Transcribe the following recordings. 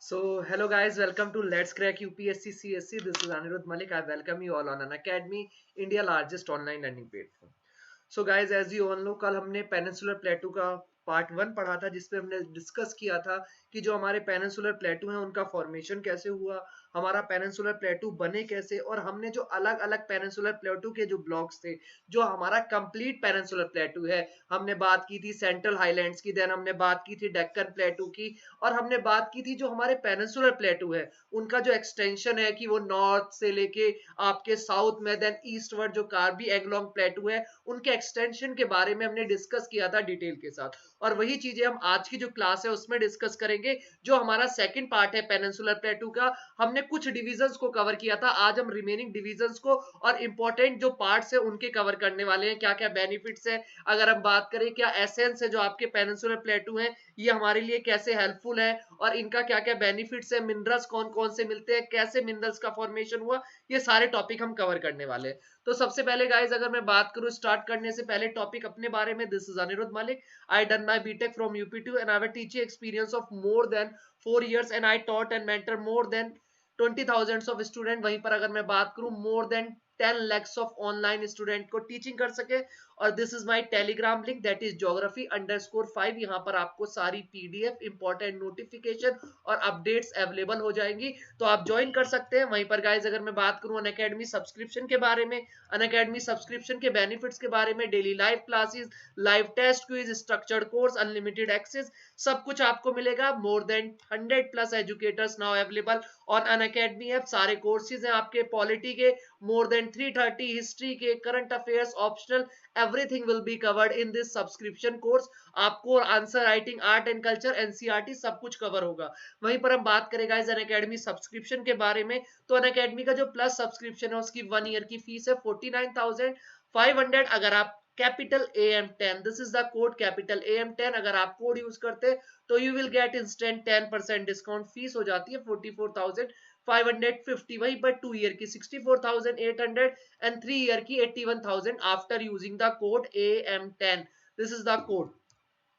So, hello guys, welcome to Let's Crack UPSC CSC. This is Anirudh Malik. I welcome you all on an Academy, India largest online learning platform. So guys as you all know कल हमने peninsular प्लेटू का part 1 पढ़ा था जिसपे हमने discuss किया था कि जो हमारे पेनिनसुलर प्लेटू हैं उनका फॉर्मेशन कैसे हुआ, हमारा पेनिनसुलर प्लेटू बने कैसे, और हमने जो अलग अलग पेनिनसुलर प्लेटू के जो ब्लॉक्स थे, जो हमारा कंप्लीट पेनिनसुलर प्लेटू है, हमने बात की थी सेंट्रल हाईलैंड्स की, देन हमने बात की थी डेक्कन प्लेटू की, और हमने बात की थी जो हमारे पेनिनसुलर प्लेटू है उनका जो एक्सटेंशन है कि वो नॉर्थ से लेके आपके साउथ में, देन ईस्टवर्ड जो कार्बी एंगलोंग प्लेटू है उनके एक्सटेंशन के बारे में हमने डिस्कस किया था डिटेल के साथ। और वही चीजें हम आज की जो क्लास है उसमें डिस्कस करेंगे। जो हमारा सेकंड पार्ट है पेनिनसुलर प्लेटू का, हमने कुछ डिविजन्स को कवर किया था, आज हम रिमेनिंग डिविजन्स को और इंपॉर्टेंट जो पार्ट्स है उनके कवर करने वाले हैं। क्या क्या बेनिफिट्स है, अगर हम बात करें क्या एसेंस है जो आपके पेनिनसुलर प्लेटू है, ये हमारे लिए कैसे हेल्पफुल है, और इनका क्या क्या बेनिफिट्स है, मिनरल्स कौन कौन से मिलते हैं, कैसे मिनरल्स का फॉर्मेशन हुआ, ये सारे टॉपिक हम कवर करने वाले हैं। तो सबसे पहले गाइज अगर मैं बात करूं स्टार्ट करने से पहले टॉपिक अपने बारे में, this is Anirudh Malik. I done my BTech from UP and I have teaching experience of more than 4 years and I taught and mentor more than 20,000 of student. वहीं पर अगर मैं बात करूं more than 10 lakhs of online student को teaching कर सके। और this is my Telegram link that is geography_5। यहाँ पर आपको सारी पीडीएफ, इंपॉर्टेंट नोटिफिकेशन और अपडेट्स अवेलेबल हो जाएंगी, तो आप ज्वाइन कर सकते हैं। वहीं पर गाइज अगर मैं बात करूं अनअकैडमी सब्सक्रिप्शन के बारे में, अनअकैडमी सब्सक्रिप्शन के बेनिफिट्स के बारे में, daily live classes, live test quiz, structured course, unlimited access, सब कुछ आपको मिलेगा। More than 100+ educators now available on Unacademy app. सारे कोर्सेज हैं आपके पॉलिटी के, मोर देन 330 हिस्ट्री के, current affairs, optional, everything will be covered in this subscription course. आपको answer writing, art and culture, NCERT सब कुछ कवर होगा। वहीं पर हम बात करें गाइस अनअकैडमी सब्सक्रिप्शन के बारे में, तो अनअकैडमी का जो प्लस सब्सक्रिप्शन है उसकी 1 ईयर की फीस है 49,500। अगर आप capital AM10, this is the code capital AM10, अगर आप कोड यूज करते हैं तो you will get instant 10% discount. Fees हो जाती है 44,550। वहीं पर 2 ईयर की 64,800 एंड 3 ईयर की 81,000 after using the code AM10। This is the code.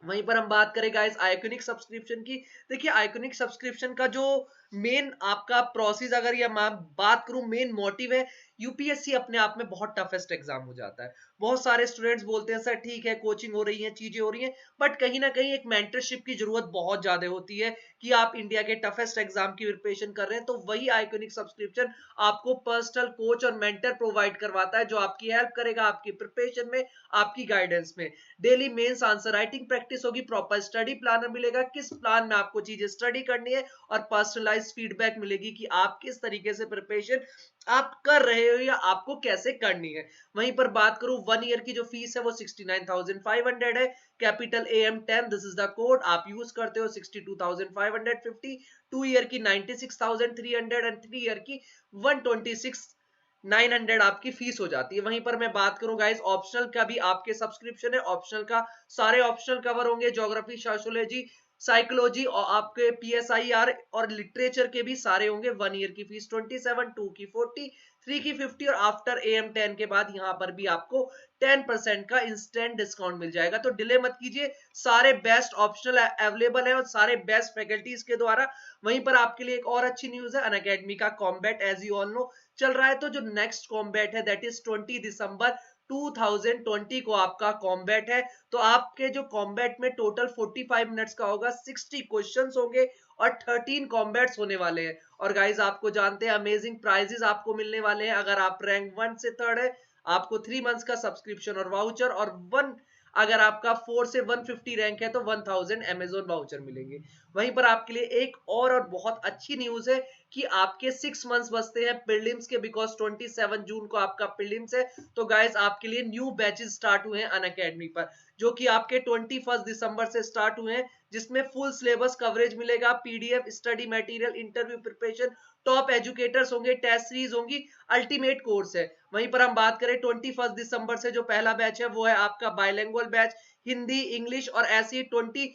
वहीं पर हम बात करें गाइस आइकॉनिक सब्सक्रिप्शन की। देखिए आइकॉनिक सब्सक्रिप्शन का जो मेन आपका प्रोसेस, अगर ये मैं बात करूं मेन मोटिव है, यूपीएससी अपने आप में बहुत टफेस्ट एग्जाम हो जाता है। बहुत सारे स्टूडेंट्स बोलते हैं सर ठीक है कोचिंग हो रही है, चीजें हो रही हैं, बट कहीं ना कहीं एक मेंटरशिप की जरूरत बहुत ज्यादा होती है कि आप इंडिया के टफेस्ट एग्जाम की प्रिपरेशन कर रहे हैं। तो वही आइकॉनिक सब्सक्रिप्शन आपको पर्सनल कोच और मेंटर प्रोवाइड करवाता है, जो आपकी हेल्प करेगा आपकी प्रिपरेशन में, आपकी गाइडेंस में। Daily mains answer writing practice होगी, प्रॉपर स्टडी प्लानर मिलेगा, किस प्लान में आपको चीजें स्टडी करनी है, और पर्सनलाइज्ड फीडबैक मिलेगी कि आप किस तरीके से प्रिपरेशन आप कर रहे हो या आपको कैसे करनी है। वहीं पर बात करूं 1 ईयर की जो फीस है वो 69,500 है। Capital AM10, this is the code, आप यूज करते हो 62,550। 2 ईयर की 96,300 एंड 3 ईयर की 126,900 आपकी फीस हो जाती है। वहीं पर मैं बात करूं गाइस ऑप्शनल का भी आपके सब्सक्रिप्शन है, ऑप्शनल का सारे ऑप्शनल कवर होंगे, ज्योग्राफी, सोशियोलॉजी, साइकोलॉजी और आपके PSIR और लिटरेचर के भी सारे होंगे। 1 ईयर की फीस 27, 2 की 40, 3 की 50, और आफ्टर AM10 के बाद यहाँ पर भी आपको 10% का इंस्टेंट डिस्काउंट मिल जाएगा। तो डिले मत कीजिए, सारे बेस्ट ऑप्शनल अवेलेबल है और सारे बेस्ट फैकल्टीज के द्वारा। वहीं पर आपके लिए एक और अच्छी न्यूज है, अनअकैडमी का combat as you all know चल रहा है। तो जो नेक्स्ट कॉम्बैट है दैट इज 20 दिसंबर 2020 को आपका कॉम्बैट है। तो आपके जो कॉम्बैट में टोटल 45 मिनट्स का होगा, 60 क्वेश्चंस होंगे और 13 कॉम्बैट्स होने वाले हैं। और गाइज आपको जानते हैं अमेजिंग प्राइजेस आपको मिलने वाले हैं। अगर आप रैंक 1 से 3rd है आपको 3 मंथ्स का सब्सक्रिप्शन और वाउचर, और 1 अगर आपका 4 से 150 रैंक है तो 1000 अमेजोन वाउचर मिलेंगे। वहीं पर आपके लिए एक और बहुत अच्छी न्यूज है कि आपके 6 मंथ्स बचते हैं प्रीलिम्स के, बिकॉज 27 जून को आपका प्रीलिम्स है। तो गाइस आपके लिए न्यू बैचेस स्टार्ट हुए हैं अनअकैडमी पर, जो कि आपके 21 दिसंबर से स्टार्ट हुए हैं, जिसमें फुल सिलेबस कवरेज मिलेगा, PDF, study material, interview preparation, top educators होंगे, टेस्ट सीरीज होंगी, अल्टीमेट कोर्स है। वहीं पर हम बात करें 21 दिसंबर से जो पहला बैच है वो है आपका बाइलिंगुअल बैच, हिंदी, इंग्लिश और ऐसी 20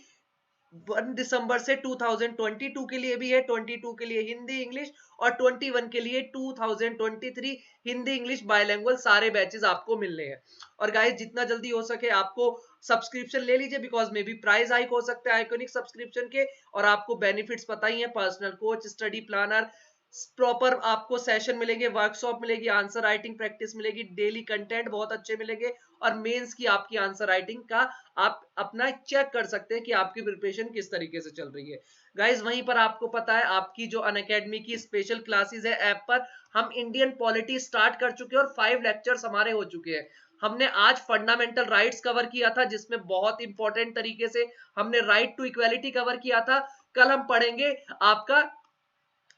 1 दिसंबर से 2022 के लिए भी है, 22 के लिए हिंदी इंग्लिश, और 21 के लिए 2023 हिंदी इंग्लिश बायलैंग्वेज सारे बैचेस आपको मिलने हैं। और गाइस जितना जल्दी हो सके आपको सब्सक्रिप्शन ले लीजिए, because may be price hike हो सकते हैं आइकॉनिक सब्सक्रिप्शन के, और आपको बेनिफिट्स पता ही है, personal coach, study planner, proper आपको सेशन मिलेंगे, वर्कशॉप मिलेगी, आंसर राइटिंग प्रैक्टिस मिलेगी, डेली कंटेंट बहुत अच्छे मिलेंगे, और मेंस की आपकी आंसर राइटिंग का आप अपना चेक कर सकते हैं कि आपकी प्रिपरेशन किस तरीके से चल रही है। गाइज वहीं पर आपको पता है आपकी जो अनअकैडमी की स्पेशल क्लासेस है ऐप पर, हम इंडियन पॉलिटी स्टार्ट कर चुके हैं और 5 लेक्चर्स हमारे हो चुके हैं। हमने आज फंडामेंटल राइट्स कवर किया था, जिसमें बहुत इंपॉर्टेंट तरीके से हमने राइट टू इक्वालिटी कवर किया था। कल हम पढ़ेंगे आपका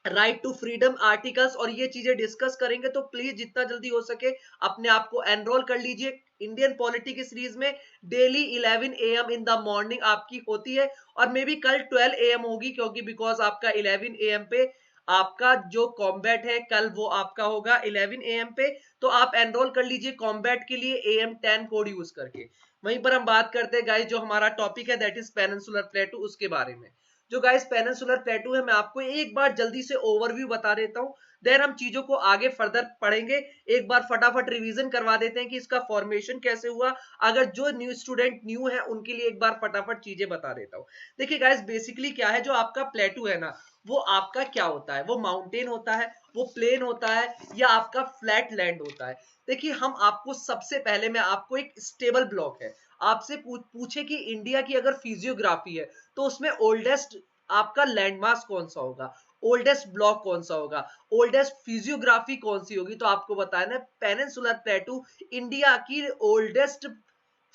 राइट टू फ्रीडम आर्टिकल्स, और ये चीजें डिस्कस करेंगे। तो प्लीज जितना जल्दी हो सके अपने आप को एनरोल कर लीजिए इंडियन पॉलिटी की सीरीज में। Daily 11 AM in the morning आपकी होती है, और मे बी कल 12 AM होगी, क्योंकि बिकॉज आपका 11 AM पे आपका जो कॉम्बैट है कल वो आपका होगा 11 AM पे। तो आप एनरोल कर लीजिए कॉम्बैट के लिए AM10 कोड यूज करके। वहीं पर हम बात करते हैं गाइस, जो हमारा टॉपिक है दैट इज पेनिनसुलर प्लेटू, उसके बारे में। जो गाइस पेनिनसुलर प्लेटू है, मैं आपको एक बार जल्दी से ओवरव्यू बता देता हूं, देन हम चीजों को आगे फर्दर पढ़ेंगे। एक बार फटाफट रिवीजन करवा देते हैं कि इसका फॉर्मेशन कैसे हुआ। अगर जो न्यू स्टूडेंट न्यू है उनके लिए एक बार फटाफट चीजें बता देता हूं। देखिए गाइस बेसिकली क्या है, जो आपका प्लेटू है ना, वो आपका क्या होता है, वो माउंटेन होता है, वो प्लेन होता है, या आपका फ्लैट लैंड होता है। देखिए हम आपको सबसे पहले, मैं आपको एक स्टेबल ब्लॉक है, आपसे पूछे कि इंडिया की अगर फिजियोग्राफी है तो उसमें ओल्डेस्ट आपका लैंडमार्क कौन सा होगा, ओल्डेस्ट ब्लॉक कौन सा होगा, ओल्डेस्ट फिजियोग्राफी कौन सी होगी, तो आपको बताया ना पेनिनसुलर प्लेटू इंडिया की ओल्डेस्ट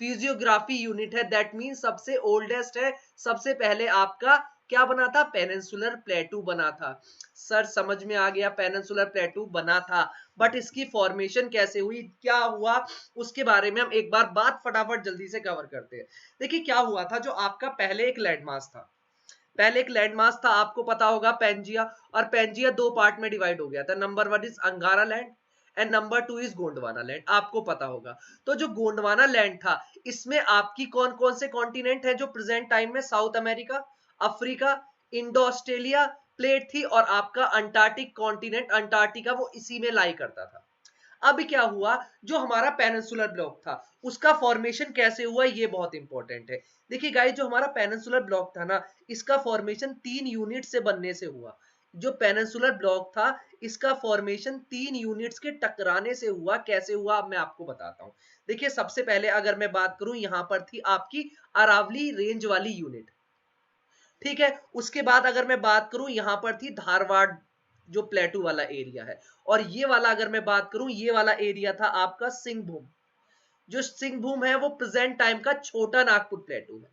फिजियोग्राफी यूनिट है। दैट मीन सबसे ओल्डेस्ट है, सबसे पहले आपका क्या बना था, पेनिनसुलर प्लेटू बना था। सर समझ में आ गया, पेनिनसुलर प्लेटू बना था, बट इसकी फॉर्मेशन कैसे हुई, क्या हुआ, उसके बारे में हम एक बार बात फटाफट जल्दी से कवर करते हैं। देखिए क्या हुआ था, जो आपका पहले एक लैंडमास था, पहले एक लैंडमास था, आपको पता होगा पेंजिया, और पेंजिया 2 पार्ट में डिवाइड हो गया था। नंबर 1 इज अंगारा land and number 2 is Gondwana land, आपको पता होगा। तो जो गोंडवाना लैंड था, इसमें आपकी कौन कौन से कॉन्टिनेंट है जो प्रेजेंट टाइम में, south America, Africa, Indo Australia plate थी, और आपका अंटार्कटिक कॉन्टिनेंट अंटार्कटिका वो इसी में लाई करता था। अब क्या हुआ, जो हमारा पेनिनसुलर ब्लॉक था उसका फॉर्मेशन कैसे हुआ, ये बहुत इंपॉर्टेंट है। देखिए गाइस जो हमारा पेनिनसुलर ब्लॉक था ना, इसका फॉर्मेशन 3 यूनिट से बनने से हुआ। जो पेनिनसुलर ब्लॉक था, इसका फॉर्मेशन 3 यूनिट्स के टकराने से हुआ। कैसे हुआ अब मैं आपको बताता हूं। देखिए सबसे पहले अगर मैं बात करूं, यहां पर थी आपकी अरावली रेंज वाली यूनिट, ठीक है। उसके बाद अगर मैं बात करूं, यहां पर थी धारवाड़ जो प्लेटू वाला एरिया है, और ये वाला अगर मैं बात करूं, ये वाला एरिया था आपका सिंहभूम। जो सिंहभूम है वो प्रेजेंट टाइम का छोटा नागपुर प्लेटू है।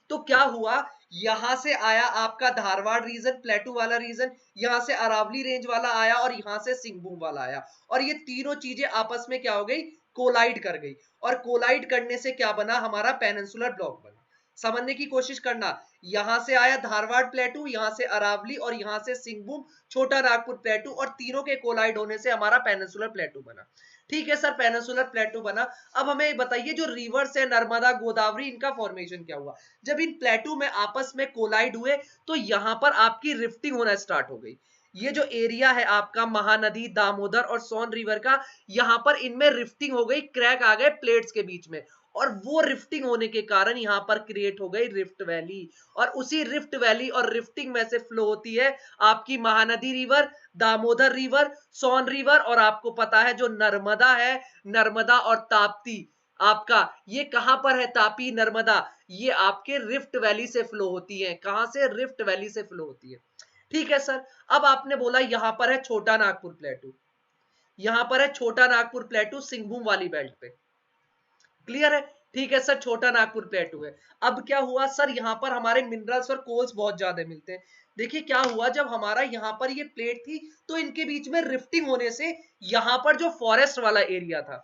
तो क्या हुआ, यहां से आया आपका धारवाड़ रीजन, प्लेटू वाला रीजन, यहां से अरावली रेंज वाला आया, और यहां से सिंहभूम वाला आया, और ये तीनों चीजें आपस में क्या हो गई, कोलाइड कर गई, और कोलाइड करने से क्या बना, हमारा पेनिनसुलर ब्लॉक बना। समझने की कोशिश करना, यहां से आया धारवाड़ प्लेटू, यहां से अरावली, और यहां से सिंहभूम छोटा नागपुर प्लेटू, और तीनों के कोलाइड होने से हमारा पेनिनसुलर प्लेटू बना। ठीक है सर, पेनिनसुलर प्लेटू बना। अब हमें बताइए जो रिवर्स है नर्मदा गोदावरी, इनका फॉर्मेशन क्या हुआ। जब इन प्लेटू में आपस में कोलाइड हुए, तो यहां पर आपकी रिफ्टिंग होना स्टार्ट हो गई। ये जो एरिया है आपका महानदी, दामोदर और सोन रिवर का, यहां पर इनमें रिफ्टिंग हो गई, क्रैक आ गए प्लेट्स के बीच में, और वो रिफ्टिंग होने के कारण यहां पर क्रिएट हो गई रिफ्ट वैली, और उसी रिफ्ट वैली और रिफ्टिंग में से फ्लो होती है आपकी महानदी रिवर, दामोदर रिवर, सोन रिवर, और आपको पता है जो नर्मदा है, नर्मदा और ताप्ती आपका, ये कहां पर है, तापी नर्मदा, ये आपके रिफ्ट वैली से फ्लो होती है। कहां से, रिफ्ट वैली से फ्लो होती है। ठीक है सर। अब आपने बोला यहां पर है छोटा नागपुर प्लेटू, यहां पर है छोटा नागपुर प्लेटू सिंहभूम वाली बेल्ट पे, क्लियर है। ठीक है सर, छोटा नागपुर प्लेटू है। अब क्या हुआ सर, यहां पर हमारे मिनरल्स और कोल्स बहुत ज्यादा मिलते हैं। देखिए क्या हुआ, जब हमारा यहां पर ये प्लेट थी, तो इनके बीच में रिफ्टिंग होने से यहां पर जो फॉरेस्ट वाला एरिया था,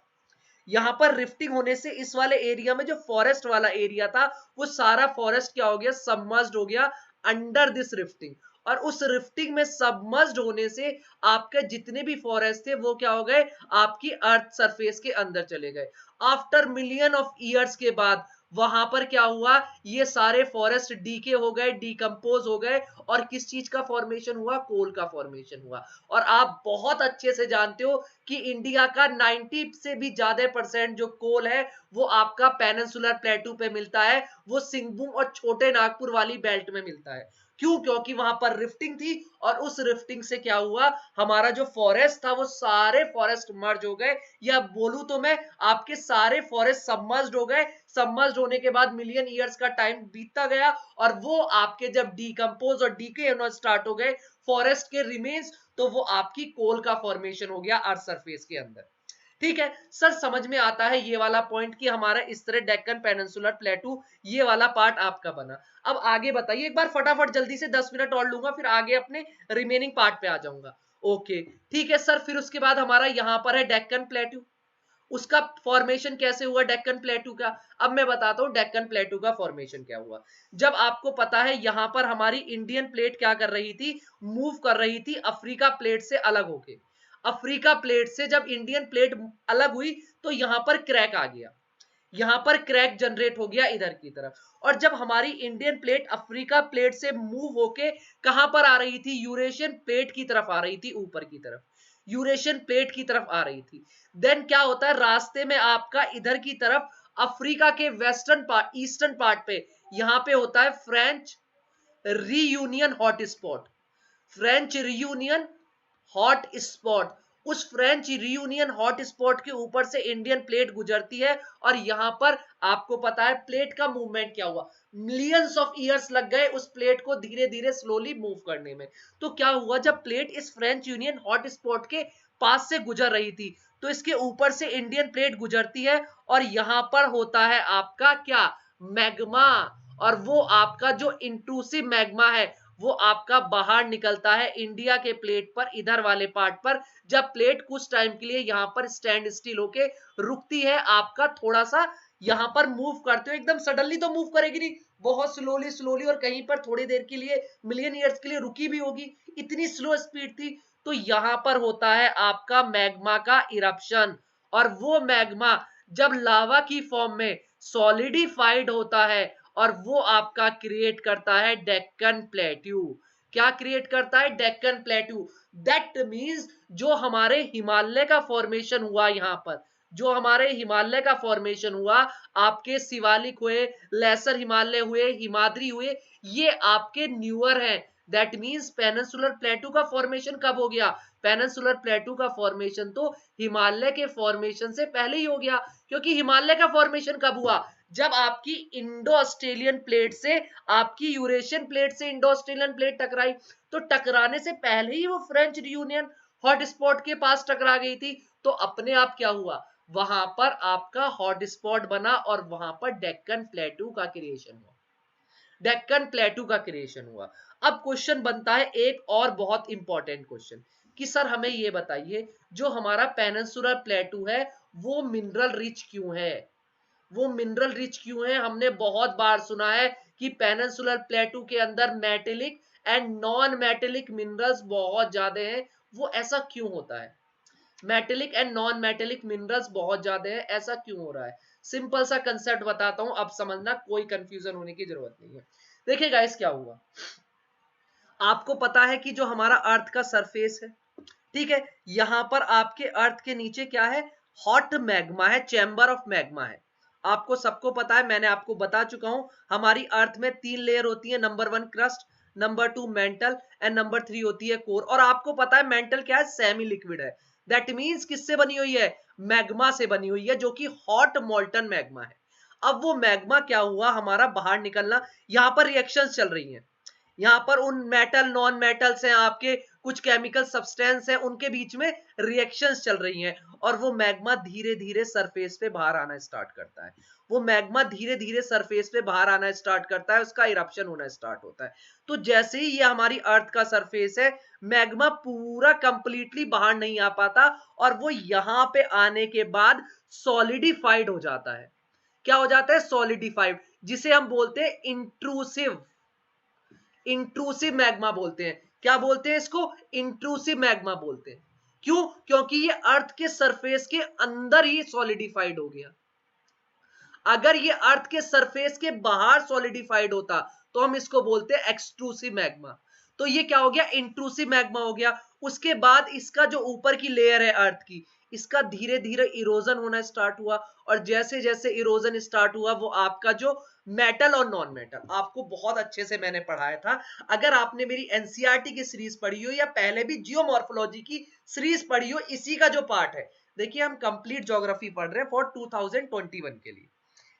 यहां पर रिफ्टिंग होने से इस वाले एरिया में जो फॉरेस्ट वाला एरिया था, वो सारा फॉरेस्ट क्या हो गया, सबमर्ज्ड हो गया अंडर दिस रिफ्टिंग, और उस रिफ्टिंग में सबमर्ज्ड होने से आपके जितने भी फॉरेस्ट थे वो क्या हो गए, आपकी अर्थ सरफेस के अंदर चले गए। आफ्टर मिलियन ऑफ ईयर्स के बाद वहां पर क्या हुआ, ये सारे फॉरेस्ट डीके हो गए, डिकम्पोज हो गए, और किस चीज का फॉर्मेशन हुआ, कोल का फॉर्मेशन हुआ। और आप बहुत अच्छे से जानते हो कि इंडिया का 90 से भी ज्यादा परसेंट जो कोल है वो आपका पेनिनसुलर प्लेटू पे मिलता है, वो सिंहभूम और छोटे नागपुर वाली बेल्ट में मिलता है। क्यों? क्योंकि वहां पर रिफ्टिंग थी, और उस रिफ्टिंग से क्या हुआ, हमारा जो फॉरेस्ट था वो सारे फॉरेस्ट मर्ज हो गए, या बोलूं तो मैं आपके सारे फॉरेस्ट सबमर्ज्ड हो गए। सबमर्ज्ड होने के बाद मिलियन ईयर्स का टाइम बीतता गया, और वो आपके जब डिकम्पोज और डीके होना स्टार्ट हो गए फॉरेस्ट के रिमेन्स, तो वो आपकी कोल का फॉर्मेशन हो गया अर्थ सरफेस के अंदर। ठीक है सर, समझ में आता है ये वाला पॉइंट कि हमारा इस तरह डेक्कन पेनिनसुलर प्लेटू, ये वाला पार्ट आपका बना। अब आगे बताइए एक बार फटाफट, जल्दी से 10 मिनट और लूंगा, फिर आगे अपने रिमेनिंग पार्ट पे आ जाऊंगा। ओके ठीक है सर, फिर उसके बाद हमारा यहां पर है डेक्कन प्लेटू, उसका फॉर्मेशन कैसे हुआ डेक्कन प्लेटू का। अब मैं बताता हूं डेक्कन प्लेटू का फॉर्मेशन क्या हुआ। जब आपको पता है यहां पर हमारी इंडियन प्लेट क्या कर रही थी, मूव कर रही थी अफ्रीका प्लेट से अलग होके। अफ्रीका प्लेट से जब इंडियन प्लेट अलग हुई तो यहां पर क्रैक आ गया, यहां पर क्रैक जनरेट हो गया इधर की तरफ। और जब हमारी इंडियन प्लेट अफ्रीका प्लेट से मूव होके कहां पर आ रही थी, यूरेशियन प्लेट की तरफ आ रही थी, ऊपर की तरफ यूरेशियन प्लेट की तरफ आ रही थी। देन क्या होता है, रास्ते में आपका इधर की तरफ अफ्रीका के वेस्टर्न पार्ट, ईस्टर्न पार्ट पे यहां पे होता है French reunion hot spot, French reunion hot spot. उस फ्रेंच रियूनियन हॉट स्पॉट के ऊपर से इंडियन प्लेट गुजरती है, और यहां पर आपको पता है प्लेट का मूवमेंट क्या हुआ, मिलियंस ऑफ ईयर्स लग गए उस प्लेट को धीरे धीरे स्लोली मूव करने में। तो क्या हुआ, जब प्लेट इस फ्रेंच यूनियन हॉट स्पॉट के पास से गुजर रही थी तो इसके ऊपर से इंडियन प्लेट गुजरती है, और यहां पर होता है आपका क्या, मैग्मा। और वो आपका जो इंट्रूसिव मैग्मा है वो आपका बाहर निकलता है इंडिया के प्लेट पर, इधर वाले पार्ट पर। जब प्लेट कुछ टाइम के लिए यहां पर स्टैंड स्टिल होके रुकती है, आपका थोड़ा सा यहां पर मूव करते हो, एकदम सडनली तो मूव करेगी नहीं, बहुत स्लोली स्लोली, और कहीं पर थोड़ी देर के लिए, मिलियन ईयर्स के लिए रुकी भी होगी, इतनी स्लो स्पीड थी। तो यहां पर होता है आपका मैग्मा का इरप्शन, और वो मैग्मा जब लावा की फॉर्म में सॉलिडिफाइड होता है, और वो आपका क्रिएट करता है डेक्कन प्लेट्यू। क्या क्रिएट करता है, डेक्कन प्लेट्यू। दैट मींस जो हमारे हिमालय का फॉर्मेशन हुआ, यहां पर जो हमारे हिमालय का फॉर्मेशन हुआ, आपके शिवालिक हुए, लेसर हिमालय हुए, हिमाद्री हुए, ये आपके न्यूअर हैं। दैट मींस पेनिनसुलर प्लेटू का फॉर्मेशन कब हो गया, पेनिनसुलर प्लेटू का फॉर्मेशन तो हिमालय के फॉर्मेशन से पहले ही हो गया। क्योंकि हिमालय का फॉर्मेशन कब हुआ, जब आपकी इंडो ऑस्ट्रेलियन प्लेट से आपकी यूरेशियन प्लेट से इंडो ऑस्ट्रेलियन प्लेट टकराई, तो टकराने से पहले ही वो फ्रेंच रियूनियन हॉट स्पॉट के पास टकरा गई थी। तो अपने आप क्या हुआ, वहां पर आपका हॉट स्पॉट बना, और वहां पर डेक्कन प्लेटू का क्रिएशन हुआ, डेक्कन प्लेटू का क्रिएशन हुआ। अब क्वेश्चन बनता है एक और बहुत इंपॉर्टेंट क्वेश्चन, कि सर हमें ये बताइए जो हमारा पेनिनसुलर प्लेटू है वो मिनरल रिच क्यों है, वो मिनरल रिच क्यों है। हमने बहुत बार सुना है कि पेनिनसुलर प्लेटू के अंदर metallic and non metallic minerals बहुत ज्यादा हैं, वो ऐसा क्यों होता है, metallic and non metallic minerals बहुत ज्यादा है, ऐसा क्यों हो रहा है। सिंपल सा कंसेप्ट बताता हूं, अब समझना, कोई कंफ्यूजन होने की जरूरत नहीं है। देखिए गाइस क्या हुआ, आपको पता है कि जो हमारा अर्थ का सरफेस है, ठीक है, यहां पर आपके अर्थ के नीचे क्या है, हॉट मैग्मा है, चैम्बर ऑफ मैग्मा है। आपको सबको पता है, मैंने आपको बता चुका हूं, हमारी अर्थ में 3 लेयर होती है, number 1 crust, number 2 mental, and number 3 होती है कोर। और आपको पता है मेंटल क्या है, सेमी लिक्विड है। दैट मींस किससे बनी हुई है, मैग्मा से बनी हुई है, जो कि हॉट मोल्टन मैग्मा है। अब वो मैग्मा क्या हुआ, हमारा बाहर निकलना, यहां पर रिएक्शंस चल रही हैं, यहाँ पर उन मेटल नॉन मेटल्स हैं, आपके कुछ केमिकल सब्सटेंस हैं, उनके बीच में रिएक्शंस चल रही हैं, और वो मैग्मा धीरे धीरे सरफेस पे बाहर आना स्टार्ट करता है। वो मैग्मा धीरे धीरे सरफेस पे बाहर आना स्टार्ट करता है, उसका इरप्शन होना स्टार्ट होता है। तो जैसे ही ये हमारी अर्थ का सरफेस है, मैग्मा पूरा कंप्लीटली बाहर नहीं आ पाता, और वो यहाँ पे आने के बाद सॉलिडिफाइड हो जाता है। क्या हो जाता है, सॉलिडिफाइड, जिसे हम बोलते हैं इंट्रूसिव, इंट्रूसिव मैग्मा बोलते हैं। क्या बोलते हैं इसको, इंट्रूसिव मैग्मा बोलते हैं। क्यों, क्योंकि ये अर्थ के सरफेस के अंदर ही सॉलिडिफाइड हो गया। अगर ये अर्थ के सरफेस के बाहर सॉलिडिफाइड होता तो हम इसको बोलते हैं एक्सट्रूसिव मैग्मा। तो ये क्या हो गया, इंट्रूसिव मैग्मा हो गया। उसके बाद इसका जो ऊपर की लेयर है अर्थ की, इसका धीरे धीरे इरोजन होना स्टार्ट हुआ, और जैसे जैसे इरोजन स्टार्ट हुआ वो आपका जो मेटल और नॉन मेटल, आपको बहुत अच्छे से मैंने पढ़ाया था। अगर आपने मेरी एनसीईआरटी की सीरीज पढ़ी हो या पहले भी जियोमॉर्फोलॉजी की सीरीज पढ़ी हो, इसी का जो पार्ट है, देखिए हम कंप्लीट ज्योग्राफी पढ़ रहे हैं फॉर 2021 के लिए,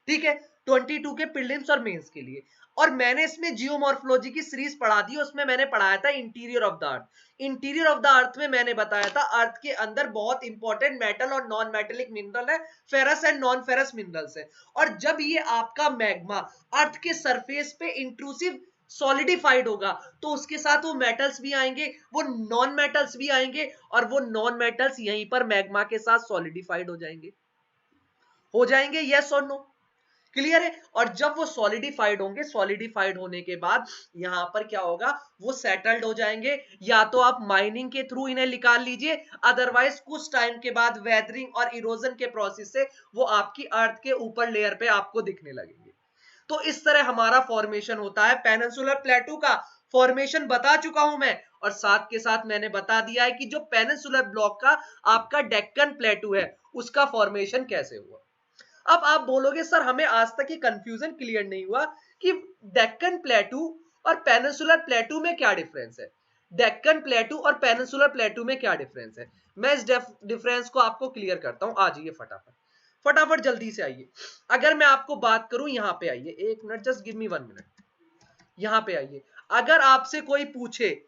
ठीक है, 22 के प्रीलिम्स और मेंस के लिए। और मैंने इसमें जियोमॉर्फोलॉजी की सीरीज पढ़ा दी, उसमें मैंने पढ़ाया था interior of the earth. Interior of the earth में मैंने बताया था अर्थ के अंदर बहुत इंपॉर्टेंट मेटल और नॉन मेटेलिक मिनरल है, ferrous and non ferrous minerals है। और जब ये आपका मैग्मा अर्थ के सरफेस पे इंट्रूसिव सॉलिडिफाइड होगा तो उसके साथ वो मेटल्स भी आएंगे, वो नॉन मेटल्स भी आएंगे, और वो नॉन मेटल्स यहीं पर मैग्मा के साथ सॉलिडिफाइड हो जाएंगे, यस और नो, क्लियर है। और जब वो सॉलिडिफाइड होंगे, सॉलिडिफाइड होने के बाद यहां पर क्या होगा, वो सेटल्ड हो जाएंगे। या तो आप माइनिंग के थ्रू इन्हें निकाल लीजिए, अदरवाइज कुछ टाइम के बाद वेदरिंग और इरोजन के प्रोसेस से वो आपकी अर्थ के ऊपर लेयर पे आपको दिखने लगेंगे। तो इस तरह हमारा फॉर्मेशन होता है। पेनिनसुलर प्लेटू का फॉर्मेशन बता चुका हूं मैं, और साथ के साथ मैंने बता दिया है कि जो पेनिनसुलर ब्लॉक का आपका डेक्कन प्लेटू है उसका फॉर्मेशन कैसे हुआ। अब आप बोलोगे सर हमें आज तक ये कंफ्यूजन क्लियर नहीं हुआ कि डेक्कन प्लेटू और पेनिनसुलर प्लेटू में क्या डिफरेंस है। डेक्कन प्लेटू और पेनिनसुलर प्लेटू में क्या डिफरेंस है, मैं इस डिफरेंस को आपको क्लियर करता हूं। आ जाइए फटाफट फटाफट जल्दी से आइए। अगर मैं आपको बात करूं, यहां पे आइए, एक minute, just give me 1 minute, यहां पे आइए। अगर आपसे कोई पूछे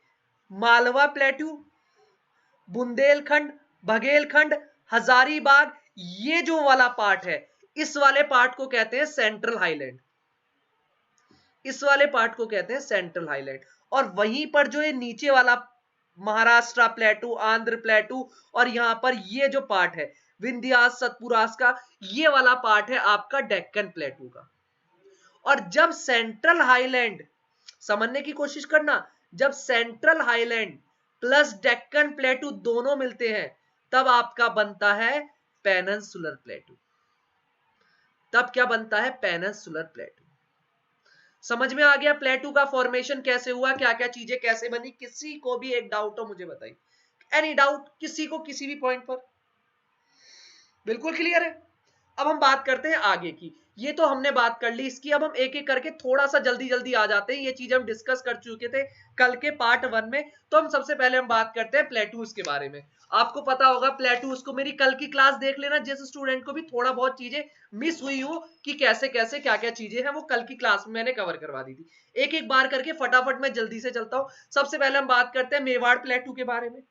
मालवा प्लेटू, बुंदेलखंड, बघेलखंड, हजारीबाग, ये जो वाला पार्ट है, इस वाले पार्ट को कहते हैं सेंट्रल हाईलैंड, इस वाले पार्ट को कहते हैं सेंट्रल हाईलैंड। और वहीं पर जो ये नीचे वाला महाराष्ट्र प्लेटू, आंध्र प्लेटू, और यहां पर ये जो पार्ट है विंध्यास सतपुरास का, ये वाला पार्ट है आपका डेक्कन प्लेटू का। और जब सेंट्रल हाईलैंड, समझने की कोशिश करना, जब सेंट्रल हाईलैंड प्लस डेक्कन प्लेटू दोनों मिलते हैं तब आपका बनता है पेनिनसुलर प्लेटू। तब क्या बनता है, पेनिनसुलर प्लेटू। समझ में आ गया प्लेटू का फॉर्मेशन कैसे हुआ, क्या क्या चीजें कैसे बनी। किसी को भी एक डाउट हो मुझे बताइए, एनी डाउट किसी को किसी भी पॉइंट पर, बिल्कुल क्लियर है। अब हम बात करते हैं आगे की। ये तो हमने बात कर ली इसकी, अब हम एक एक करके थोड़ा सा जल्दी जल्दी आ जाते हैं। ये चीज हम डिस्कस कर चुके थे कल के पार्ट 1 में। तो हम सबसे पहले हम बात करते हैं प्लेटूज के बारे में। आपको पता होगा प्लेटूज को, मेरी कल की क्लास देख लेना, जिस स्टूडेंट को भी थोड़ा बहुत चीजें मिस हुई हो कि कैसे कैसे क्या क्या चीजें हैं, वो कल की क्लास में मैंने कवर करवा दी थी। एक एक बार करके फटाफट मैं जल्दी से चलता हूं। सबसे पहले हम बात करते हैं मेवाड़ प्लेटू के बारे में।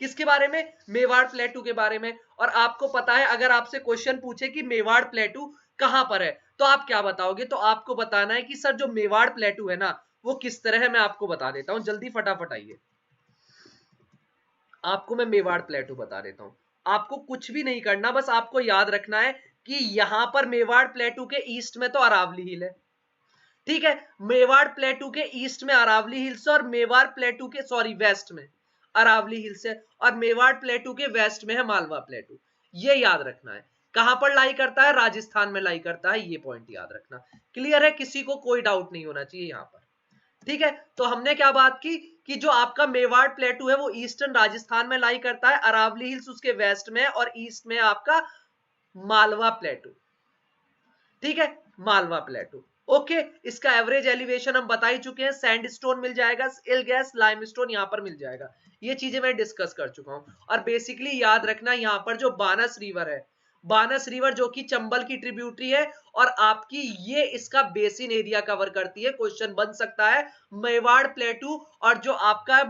किसके बारे में, मेवाड़ प्लेटू के बारे में। और आपको पता है अगर आपसे क्वेश्चन पूछे कि मेवाड़ प्लेटू कहां पर है तो आप क्या बताओगे, तो आपको बताना है कि सर जो मेवाड़ प्लेटू है ना वो किस तरह है। मैं आपको बता देता हूं, जल्दी फटाफट आइए, आपको मैं मेवाड़ प्लेटू बता देता हूं। आपको कुछ भी नहीं करना, बस आपको याद रखना है कि यहां पर मेवाड़ प्लेटू के ईस्ट में तो अरावली हिल है, ठीक है। मेवाड़ प्लेटू के ईस्ट में अरावली हिल्स, और मेवाड़ प्लेटू के सॉरी वेस्ट में अरावली हिल्स है, और मेवाड़ प्लेटू के वेस्ट में है मालवा प्लेटू। ये याद रखना है। कहां पर लाई करता है, राजस्थान में लाई करता है, ये पॉइंट याद रखना। क्लियर है, किसी को कोई डाउट नहीं होना चाहिए यहां पर, ठीक है। तो हमने क्या बात की कि जो आपका मेवाड़ प्लेटू है वो ईस्टर्न राजस्थान में लाई करता है, अरावली हिल्स उसके वेस्ट में है, और ईस्ट में आपका मालवा प्लेटू, ठीक है, मालवा प्लेटू। ओके, इसका एवरेज एलिवेशन हम बता ही चुके हैं। सैंडस्टोन मिल जाएगा, सिल गैस लाइमस्टोन यहां पर मिल जाएगा, ये चीजें मैं डिस्कस कर चुका हूं। और बेसिकली याद रखना यहां पर जो बानस रिवर है, बानस रिवर जो कि चंबल की ट्रिब्यूटरी है, और आपकी ये इसका बेसिन एरिया कवर करती है। क्वेश्चन बन सकता है मेवाड़ प्लेटू और जो आपका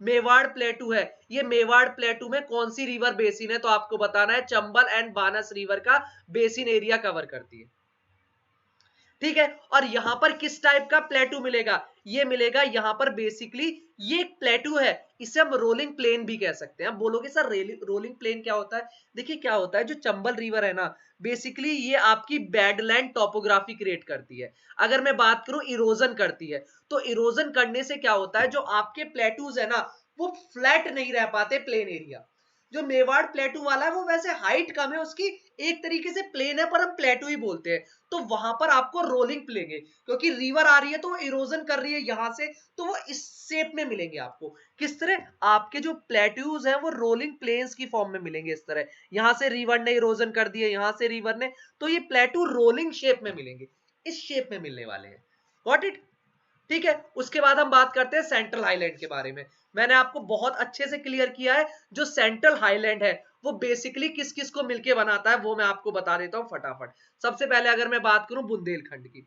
मेवाड़ प्लेटू है, ये मेवाड़ प्लेटू में कौन सी रिवर बेसिन है, तो आपको बताना है चंबल एंड बानस रिवर का बेसिन एरिया कवर करती है, ठीक है। और यहां पर किस टाइप का प्लेटू मिलेगा, ये मिलेगा यहां पर बेसिकली ये प्लेटू है, इसे हम रोलिंग प्लेन भी कह सकते हैं। आप बोलोगे सर रोलिंग प्लेन क्या होता है, देखिए क्या होता है, जो चंबल रिवर है ना बेसिकली ये आपकी बैडलैंड टॉपोग्राफी क्रिएट करती है। अगर मैं बात करूं इरोजन करती है, तो इरोजन करने से क्या होता है, जो आपके प्लेटूज है ना वो फ्लैट नहीं रह पाते प्लेन एरिया। जो मेवाड़ प्लेटू वाला है वो वैसे हाइट कम है उसकी, एक तरीके से प्लेन है पर हम प्लेटू ही बोलते हैं, तो वहां पर आपको रोलिंग मिलेंगे, क्योंकि रिवर आ रही है तो वो इरोजन कर रही है यहां से, तो वो इस शेप में मिलेंगे आपको। किस तरह? आपके जो प्लेट्यूज हैं वो रोलिंग प्लेन्स की फॉर्म में मिलेंगे इस तरह, यहां से रिवर ने इरोजन कर दिया, यहां से रिवर ने, तो ये प्लेटू रोलिंग शेप में मिलेंगे, इस शेप में मिलने वाले हैं। Got it? ठीक है, उसके बाद हम बात करते हैं सेंट्रल हाईलैंड के बारे में। मैंने आपको बहुत अच्छे से क्लियर किया है, जो सेंट्रल हाईलैंड है वो बेसिकली किस किस को मिलके बनाता है वो मैं आपको बता देता हूं फटाफट। सबसे पहले अगर मैं बात करूं बुंदेलखंड की,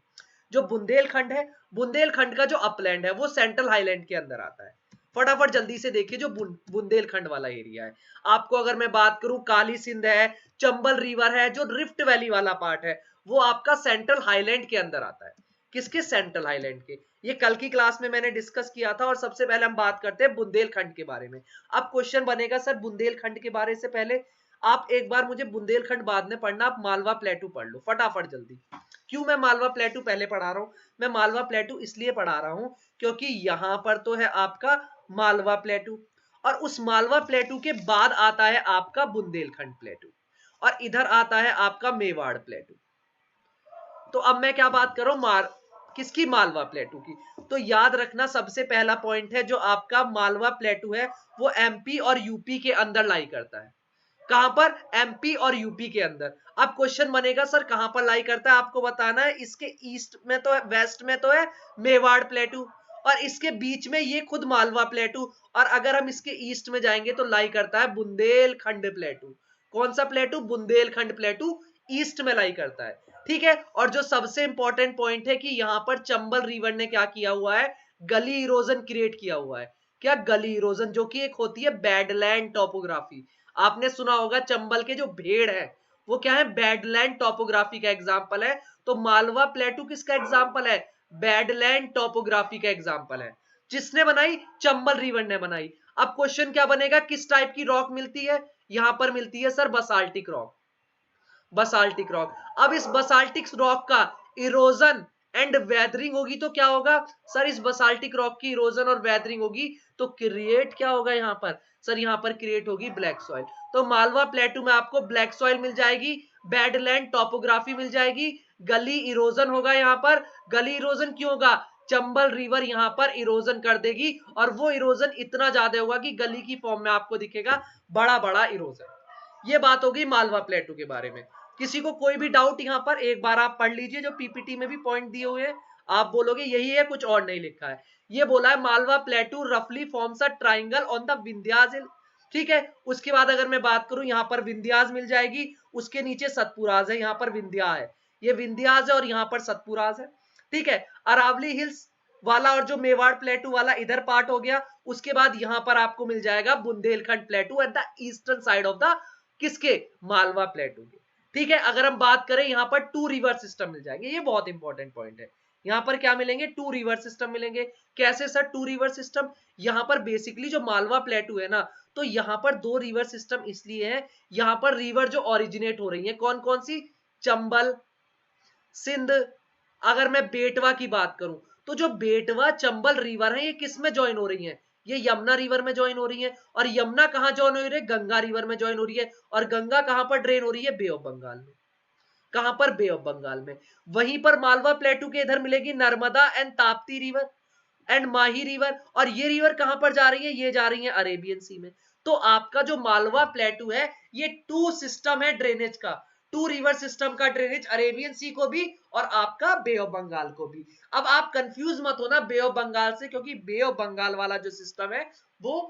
जो बुंदेलखंड है, बुंदेलखंड का जो अपलैंड है वो सेंट्रल हाईलैंड के अंदर आता है। फटाफट जल्दी से देखिए, जो बुंदेलखंड वाला एरिया है, आपको अगर मैं बात करूं काली सिंध है, चंबल रिवर है, जो रिफ्ट वैली वाला पार्ट है, वो आपका सेंट्रल हाईलैंड के अंदर आता है। किसके? सेंट्रल हाईलैंड के। ये कल की क्लास में मैंने डिस्कस किया था। और सबसे पहले हम बात करते हैं बुंदेलखंड के बारे में। अब क्वेश्चन बनेगा सर बुंदेलखंड के बारे से पहले आप एक बार मुझे बुंदेलखंड बाद में पढ़ना, आप मालवा प्लेटू पढ़ लो फटाफट जल्दी। क्यों मैं मालवा प्लेटू पहले पढ़ा रहा हूं? मैं मालवा प्लेटू इसलिए पढ़ा रहा हूं क्योंकि यहां पर तो है आपका मालवा प्लेटू, और उस मालवा प्लेटू के बाद आता है आपका बुंदेलखंड प्लेटू, और इधर आता है आपका मेवाड़ प्लेटू। तो अब मैं क्या बात कर रहा हूं, किसकी? मालवा प्लेटू की। तो याद रखना सबसे पहला पॉइंट है, जो आपका मालवा प्लेटू है वो एमपी और यूपी के अंदर लाई करता है। कहां पर? एमपी और यूपी के अंदर। अब क्वेश्चन बनेगा सर कहां पर लाई करता है, आपको बताना है। इसके ईस्ट में तो है, वेस्ट में तो है मेवाड़ प्लेटू, और इसके बीच में ये खुद मालवा प्लेटू, और अगर हम इसके ईस्ट में जाएंगे तो लाई करता है बुंदेलखंड प्लेटू। कौन सा प्लेटू? बुंदेलखंड प्लेटू ईस्ट में लाई करता है। ठीक है, और जो सबसे इंपॉर्टेंट पॉइंट है कि यहां पर चंबल रिवर ने क्या किया हुआ है? गली इरोजन क्रिएट किया हुआ है। क्या? गली इरोजन, जो कि एक होती है बैडलैंड टोपोग्राफी। आपने सुना होगा चंबल के जो भेड़ है वो क्या है? बैडलैंड टोपोग्राफी का एग्जाम्पल है। तो मालवा प्लेटू किसका एग्जाम्पल है? बैडलैंड टोपोग्राफी का एग्जाम्पल है। जिसने बनाई? चंबल रिवर ने बनाई। अब क्वेश्चन क्या बनेगा, किस टाइप की रॉक मिलती है? यहां पर मिलती है sir basaltic rock, basaltic rock. अब इस बसाल्टिक रॉक का इरोजन एंड वेदरिंग होगी तो क्या होगा सर? इस बसाल्टिक रॉक की इरोजन और वेदरिंग होगी तो क्रिएट क्या होगा यहां पर? सर यहां पर क्रिएट होगी ब्लैक सॉइल। तो मालवा प्लेटू में आपको ब्लैक सॉइल मिल जाएगी, बैडलैंड टोपोग्राफी मिल जाएगी, गली इरोजन होगा यहां पर। गली इरोजन क्यों होगा? चंबल रिवर यहां पर इरोजन कर देगी, और वो इरोजन इतना ज्यादा होगा कि गली की फॉर्म में आपको दिखेगा बड़ा बड़ा इरोजन। ये बात होगी मालवा प्लेटू के बारे में। किसी को कोई भी डाउट यहाँ पर एक बार आप पढ़ लीजिए, जो पीपीटी में भी पॉइंट दिए हुए हैं, आप बोलोगे यही है, कुछ और नहीं लिखा है। ये बोला है मालवा प्लेटू रफली forms a triangle on the Vindhyas hill. ठीक है, उसके बाद अगर मैं बात करूं, यहाँ पर विंध्याज मिल जाएगी, उसके नीचे सतपुराज है, यहाँ पर विंध्या है, ये विंध्याज है, और यहाँ पर सतपुराज है। ठीक है, अरावली हिल्स वाला और जो मेवाड़ प्लेटू वाला इधर पार्ट हो गया। उसके बाद यहाँ पर आपको मिल जाएगा Bundelkhand प्लेटू at the eastern side of the किसके? मालवा प्लेटू के। ठीक है, अगर हम बात करें यहाँ पर टू रिवर सिस्टम मिल जाएंगे, ये बहुत इंपॉर्टेंट पॉइंट है। यहाँ पर क्या मिलेंगे? टू रिवर सिस्टम मिलेंगे। कैसे सर टू रिवर सिस्टम? यहाँ पर बेसिकली जो मालवा प्लेटू है ना, तो यहाँ पर दो रिवर सिस्टम इसलिए है, यहाँ पर रिवर जो ओरिजिनेट हो रही है कौन कौन सी? चंबल, सिंध। अगर मैं बेटवा की बात करूं, तो जो बेटवा चंबल रिवर है ये किस में ज्वाइन हो रही है? ये यमुना रिवर में ज्वाइन हो रही है। और यमुना कहां ज्वाइन हो रही है? गंगा रिवर में ज्वाइन हो रही है। और गंगा कहां पर ड्रेन हो रही है? बे ऑफ बंगाल में। कहां पर? बे ऑफ बंगाल में। वहीं पर मालवा प्लेटू के इधर मिलेगी Narmada and Tapti river and Mahi river. और ये रिवर कहां पर जा रही है? ये जा रही है अरेबियन सी में। तो आपका जो मालवा प्लेटू है ये टू सिस्टम है ड्रेनेज का, टू रिवर सिस्टम का ड्रेनेज, अरेबियन सी को भी और आपका बे ऑफ बंगाल को भी। अब आप कंफ्यूज मत होना बे ऑफ बंगाल से, क्योंकि बे ऑफ बंगाल वाला जो सिस्टम है वो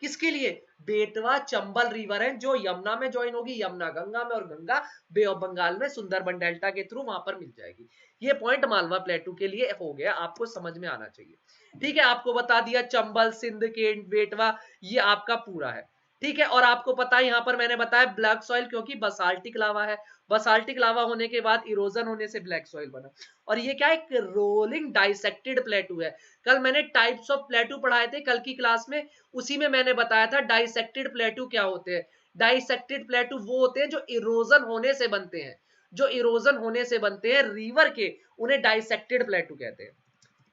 किसके लिए? बेटवा चंबल रिवर है जो यमुना में ज्वाइन होगी, यमुना गंगा में, और गंगा बे ऑफ बंगाल में सुंदरबन डेल्टा के थ्रू वहां पर मिल जाएगी। ये पॉइंट मालवा प्लेटू के लिए हो गया, आपको समझ में आना चाहिए। ठीक है, आपको बता दिया चंबल, सिंध के बेटवा, ये आपका पूरा है। ठीक है, और आपको पता है यहाँ पर मैंने बताया ब्लैक सॉइल, क्योंकि बसाल्टिक लावा है, बसाल्टिक लावा होने के बाद इरोजन होने से ब्लैक सॉइल बना। और ये क्या है? एक रोलिंग डाइसेक्टेड प्लेटू है। कल मैंने टाइप्स ऑफ प्लेटू पढ़ाए थे कल की क्लास में, उसी में मैंने बताया था डाइसेक्टेड प्लेटू क्या होते हैं। डाइसेक्टेड प्लेटू वो होते हैं जो इरोजन होने से बनते हैं, जो इरोजन होने से बनते हैं रिवर के, उन्हें डाइसेक्टेड प्लेटू कहते हैं।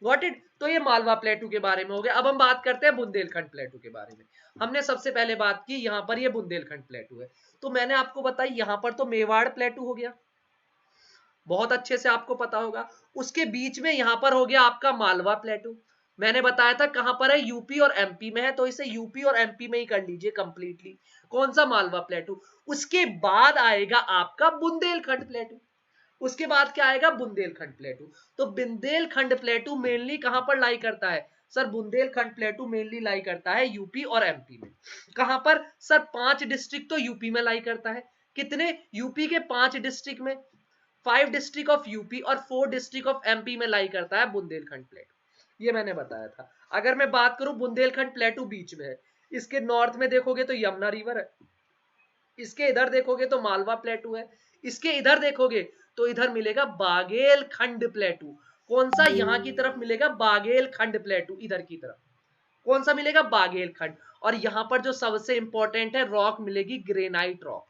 Got it? तो ये मालवा प्लेटू के बारे में हो गया। अब हम बात करते हैं बुंदेलखंड प्लेटू के बारे में। हमने सबसे पहले बात की यहाँ पर ये बुंदेलखंड प्लेटू है। तो मैंने आपको बताया यहां पर तो मेवाड़ प्लेटू हो गया, बहुत अच्छे से आपको पता होगा। उसके बीच में यहां पर हो गया आपका मालवा प्लेटू, मैंने बताया था कहां पर है, यूपी और एमपी में है, तो इसे यूपी और एमपी में ही कर लीजिए कंप्लीटली। कौन सा मालवा प्लेटू। उसके बाद आएगा आपका बुंदेलखंड प्लेटू, उसके बाद क्या आएगा, बुंदेलखंड प्लेटू। तो बुंदेलखंड प्लेटू मेनली कहां पर लाई करता है सर, बुंदेलखंड प्लेटू मेनली लाई करता है यूपी और एमपी में। कहां पर सर, 5 डिस्ट्रिक्ट तो यूपी में लाई करता है। कितने, यूपी के 5 डिस्ट्रिक्ट में, 5 डिस्ट्रिक्ट ऑफ यूपी और 4 डिस्ट्रिक्ट ऑफ एमपी में लाई करता है बुंदेलखंड प्लेटू, ये मैंने बताया था। अगर मैं बात करूं, बुंदेलखंड प्लेटू बीच में है, इसके नॉर्थ में देखोगे तो यमुना रिवर है, इसके इधर देखोगे तो मालवा प्लेटू है, इसके इधर देखोगे तो इधर मिलेगा बागेलखंड प्लेटू। कौन सा, यहां की तरफ मिलेगा बागेलखंड प्लेटू, इधर की तरफ कौन सा मिलेगा, बागेलखंड। और यहां पर जो सबसे इंपॉर्टेंट है, रॉक मिलेगी ग्रेनाइट रॉक।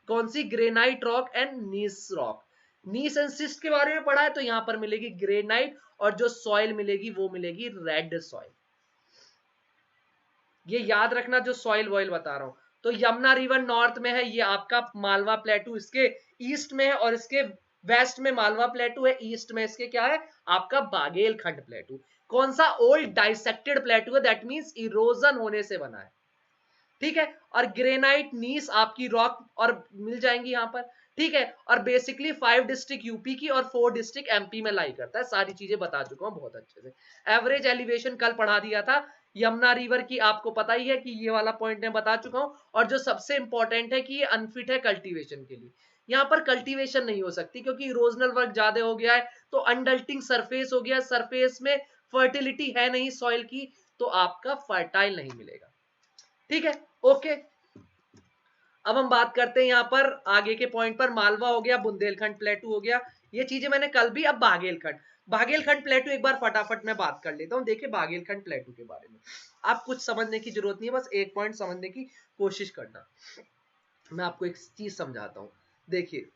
कौन सी, granite rock and gneiss rock. Gneiss and schist के बारे में पढ़ा है, तो यहां पर मिलेगी ग्रेनाइट, और जो सॉइल मिलेगी वो मिलेगी रेड सॉइल। ये याद रखना जो सॉइल वॉइल बता रहा हूं। तो यमुना रिवर नॉर्थ में है, ये आपका मालवा प्लेटू इसके ईस्ट में है, और इसके वेस्ट में मालवा प्लेटू है, ईस्ट में इसके क्या है, आपका बागेलखंड प्लेटू। कौन सा, ओल्ड डाइसेक्टेड प्लेटू है, दैट मींस इरोजन होने से बना है, ठीक है। और ग्रेनाइट, नीस आपकी रॉक और मिल जाएंगी यहां पर, ठीक है। और बेसिकली 5 डिस्ट्रिक्ट यूपी की और 4 डिस्ट्रिक्ट एमपी में लाई करता है, सारी चीजें बता चुका हूं बहुत अच्छे से। एवरेज एलिवेशन कल पढ़ा दिया था, यमुना रिवर की आपको पता ही है कि ये वाला पॉइंट मैं बता चुका हूं। और जो सबसे इंपॉर्टेंट है कि ये अनफिट है कल्टीवेशन के लिए, यहां पर कल्टीवेशन नहीं हो सकती क्योंकि इरोजनल वर्क ज्यादा हो गया है, तो अनडल्टिंग सरफेस हो गया, सरफेस में फर्टिलिटी है नहीं सॉइल की, तो आपका फर्टाइल नहीं मिलेगा, ठीक है। ओके, अब हम बात करते हैं यहां पर आगे के पॉइंट पर, मालवा हो गया, बुंदेलखंड प्लेटू हो गया, ये चीजें मैंने कल भी। अब बागेलखंड, बागेलखंड प्लेटू एक बार फटाफट मैं बात कर लेता हूं। देखिए बागेलखंड प्लेटू के बारे में आप कुछ समझने की जरूरत नहीं है, बस एक पॉइंट समझने की कोशिश करना। मैं आपको एक चीज समझाता हूं, देखिए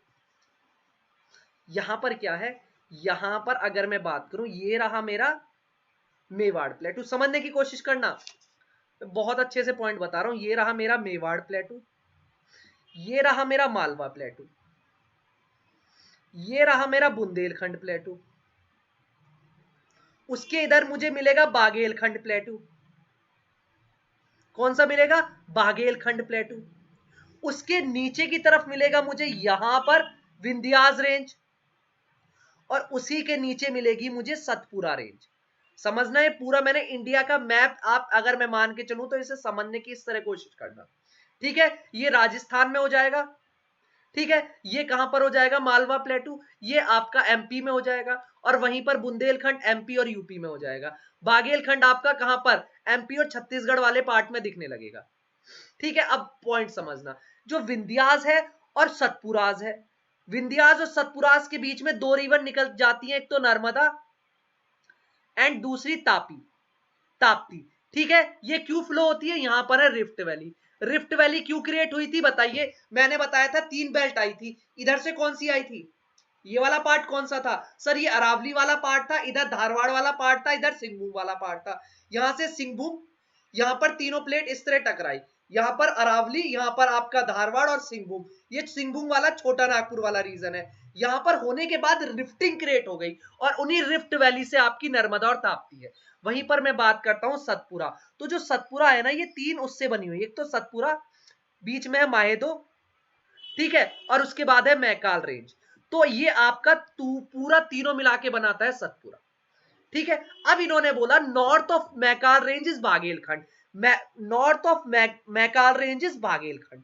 यहां पर क्या है, यहां पर अगर मैं बात करूं, ये रहा मेरा मेवाड़ प्लेटू, समझने की कोशिश करना, बहुत अच्छे से पॉइंट बता रहा हूं। ये रहा मेरा मेवाड़ प्लेटू, ये रहा मेरा मालवा प्लेटू, ये रहा मेरा बुंदेलखंड प्लेटू, उसके इधर मुझे मिलेगा बागेलखंड प्लेटू। कौन सा मिलेगा, बागेलखंड प्लेटू। उसके नीचे की तरफ मिलेगा मुझे यहां पर विंध्यास रेंज, और उसी के नीचे मिलेगी मुझे सतपुरा रेंज। समझना है पूरा, मैंने इंडिया का मैप, आप अगर मैं मान के चलूं तो इसे समझने की इस तरह कोशिश करना, ठीक है। ये राजस्थान में हो जाएगा, ठीक है। ये कहां पर हो जाएगा, मालवा प्लेटू, ये आपका एमपी में हो जाएगा, और वहीं पर बुंदेलखंड एमपी और यूपी में हो जाएगा। बागेलखंड आपका कहां पर, एमपी और छत्तीसगढ़ वाले पार्ट में दिखने लगेगा, ठीक है। अब पॉइंट समझना, जो विंध्यास है और सतपुराज है, विंध्यास और सतपुराज के बीच में 2 रिवर निकल जाती हैं, एक तो नर्मदा एंड दूसरी तापी, ताप्ती, ठीक है। ये क्यों फ्लो होती है, यहां पर है रिफ्ट वैली। रिफ्ट वैली क्यों क्रिएट हुई थी बताइए, मैंने बताया था 3 बेल्ट आई थी, इधर से कौन सी आई थी, ये वाला पार्ट कौन सा था सर, ये अरावली वाला पार्ट था, इधर धारवाड़ वाला पार्ट था, इधर सिंहभूम वाला पार्ट था। यहां से सिंहभूम, यहां पर तीनों प्लेट इस तरह टकराई, यहां पर अरावली, यहां पर आपका धारवाड़ और सिंहभूम, ये सिंहभूम वाला छोटा नागपुर वाला रीजन है। यहां पर होने के बाद रिफ्टिंग क्रिएट हो गई, और उन्हीं रिफ्ट वैली से आपकी नर्मदा और ताप्ती है। वहीं पर मैं बात करता हूं सतपुरा, तो जो सतपुरा है ना, ये 3 उससे बनी हुई, एक तो सतपुरा, बीच में है माहेदो, ठीक है, और उसके बाद है मैकाल रेंज। तो ये आपका पूरा तीनों मिला के बनाता है सतपुरा, ठीक है। अब इन्होंने बोला north of Maikal range is Baghelkhand, north of Maikal range is Baghelkhand.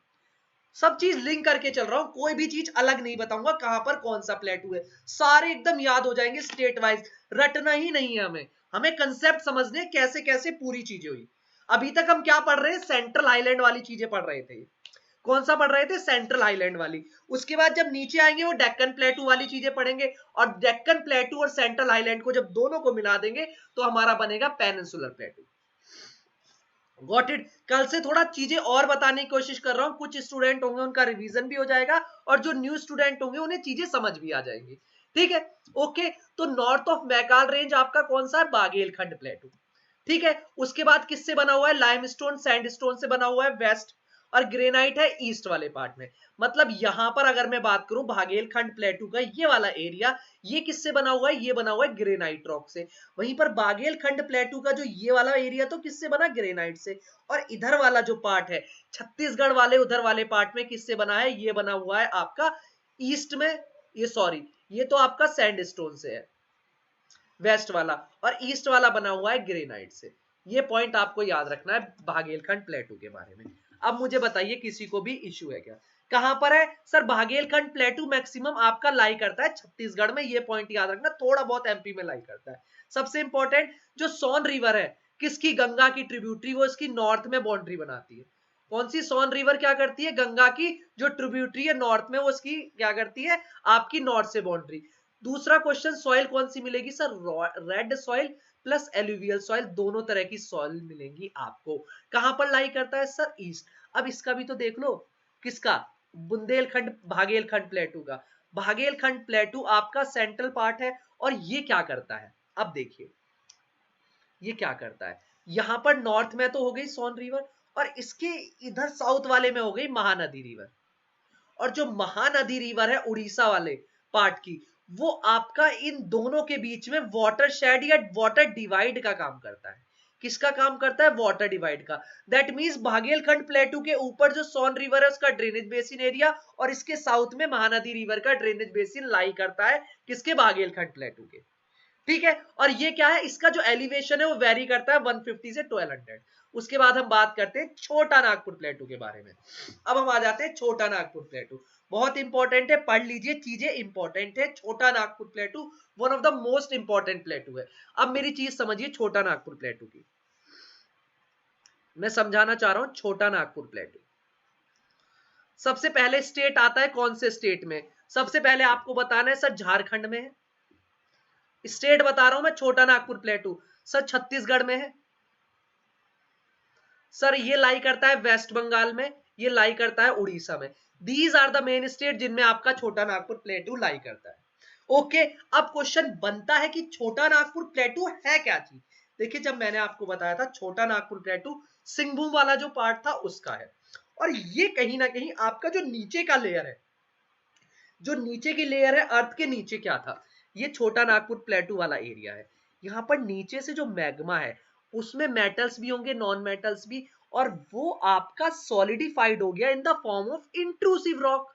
सब चीज लिंक करके चल रहा हूं, कोई भी चीज अलग नहीं बताऊंगा कहां पर कौन सा प्लेटू है, सारे एकदम याद हो जाएंगे स्टेट वाइज, रटना ही नहीं है हमें, हमें कंसेप्ट समझने कैसे कैसे पूरी चीजें हुई। अभी तक हम क्या पढ़ रहे हैं, सेंट्रल आइलैंड वाली चीजें पढ़ रहे थे, कौन सा पढ़ रहे थे, सेंट्रल आइलैंड वाली। उसके बाद जब नीचे आएंगे वो डेक्कन प्लेटू वाली चीजें पढ़ेंगे, और डेक्कन प्लेटू और सेंट्रल आइलैंड को जब दोनों को मिला देंगे तो हमारा बनेगा पेनिनसुलर प्लेटू। Got it. कल से थोड़ा चीजें और बताने की कोशिश कर रहा हूं, कुछ स्टूडेंट होंगे उनका रिवीजन भी हो जाएगा, और जो न्यू स्टूडेंट होंगे उन्हें चीजें समझ भी आ जाएंगी, ठीक है। ओके, तो नॉर्थ ऑफ मैकाल रेंज आपका कौन सा है, बागेलखंड प्लेटू, ठीक है। उसके बाद किससे बना हुआ है, लाइमस्टोन सैंडस्टोन से बना हुआ है वेस्ट, और ग्रेनाइट है ईस्ट वाले पार्ट में। मतलब यहां पर अगर मैं बात करूं बाघेलखंड प्लेटू का ये वाला एरिया, ये किससे बना हुआ है? ये बना हुआ है ग्रेनाइट रॉक से। वहीं पर बाघेलखंड प्लेटू का जो ये वाला एरिया तो किससे बना? ग्रेनाइट से। और इधर वाला जो पार्ट है छत्तीसगढ़ वाले उधर वाले पार्ट में किससे बना है? ये बना हुआ है आपका ईस्ट में, ये सॉरी ये तो आपका सैंडस्टोन से है वेस्ट वाला, और ईस्ट वाला बना हुआ है ग्रेनाइट से। ये पॉइंट आपको याद रखना है बाघेलखंड प्लेटू के बारे में। अब मुझे बताइए किसी को भी इश्यू है क्या? कहां पर है सर? बाघेलखंड प्लेटू मैक्सिमम आपका लाई करता है छत्तीसगढ़ में, ये पॉइंट याद रखना। थोड़ा बहुत एमपी में लाई करता है। सबसे इंपॉर्टेंट जो सोन रिवर है किसकी? गंगा की ट्रिब्यूटरी, वो इसकी नॉर्थ में बाउंड्री बनाती है। कौन सी? सोन रिवर क्या करती है? गंगा की जो ट्रिब्यूटरी है नॉर्थ में, वो इसकी क्या करती है? आपकी नॉर्थ से बाउंड्री। दूसरा क्वेश्चन, सॉइल कौन सी मिलेगी sir? Red soil plus alluvial soil, दोनों तरह की सॉइल मिलेंगी आपको। कहां पर लाई करता है सर? ईस्ट। अब इसका भी तो देख लो, किसका? बुंदेलखंड बाघेलखंड प्लेटू का। बाघेलखंड प्लेटू आपका सेंट्रल पार्ट है, और ये क्या करता है? अब देखिए ये क्या करता है। यहां पर नॉर्थ में तो हो गई सोन रिवर, और इसके इधर साउथ वाले में हो गई महानदी रिवर। और जो महानदी रिवर है उड़ीसा वाले पार्ट की, वो आपका इन दोनों के बीच में वाटर शेड या वाटर डिवाइड का काम करता है। किसका काम करता है? वाटर डिवाइड का। दैट मींस बाघेलखंड प्लेटू के ऊपर जो सोन रिवर है उसका ड्रेनेज बेसिन एरिया, और इसके साउथ में महानदी रिवर का ड्रेनेज बेसिन लाई करता है किसके? बाघेलखंड प्लेटू के। ठीक है। और ये क्या है? इसका जो एलिवेशन है वो वेरी करता है 150 से 1200। उसके बाद हम बात करते हैं छोटा नागपुर प्लेटू के बारे में। अब हम आ जाते हैं छोटा नागपुर प्लेटू। बहुत इंपॉर्टेंट है, पढ़ लीजिए, चीजें इंपॉर्टेंट है। छोटा Nagpur प्लेटू one of the most important प्लेटू है। अब मेरी चीज समझिए छोटा नागपुर प्लेटू की, मैं समझाना चाह रहा हूं छोटा नागपुर प्लेटू। सबसे पहले स्टेट आता है कौन से स्टेट में? सबसे पहले आपको बताना है सर झारखंड में है। स्टेट बता रहा हूं मैं छोटा नागपुर प्लेटू। सर छत्तीसगढ़ में है। सर ये लाई करता है वेस्ट बंगाल में, ये लाई करता है उड़ीसा में। These are the main state जिनमें आपका छोटा नागपुर प्लेटू लाई करता है। ओके। अब क्वेश्चन बनता है कि छोटा नागपुर प्लेटू है क्या चीज? देखिए जब मैंने आपको बताया था छोटा नागपुर प्लेटू सिंहभूम वाला जो पार्ट था उसका है, और ये कहीं ना कहीं आपका जो नीचे का लेयर है, जो नीचे की लेयर है अर्थ के नीचे क्या था? ये छोटा नागपुर प्लेटू वाला एरिया है। यहां पर नीचे से जो मैग्मा है उसमें मेटल्स भी होंगे, नॉन मेटल्स भी, और वो आपका सॉलिडिफाइड हो गया in the form of intrusive rock.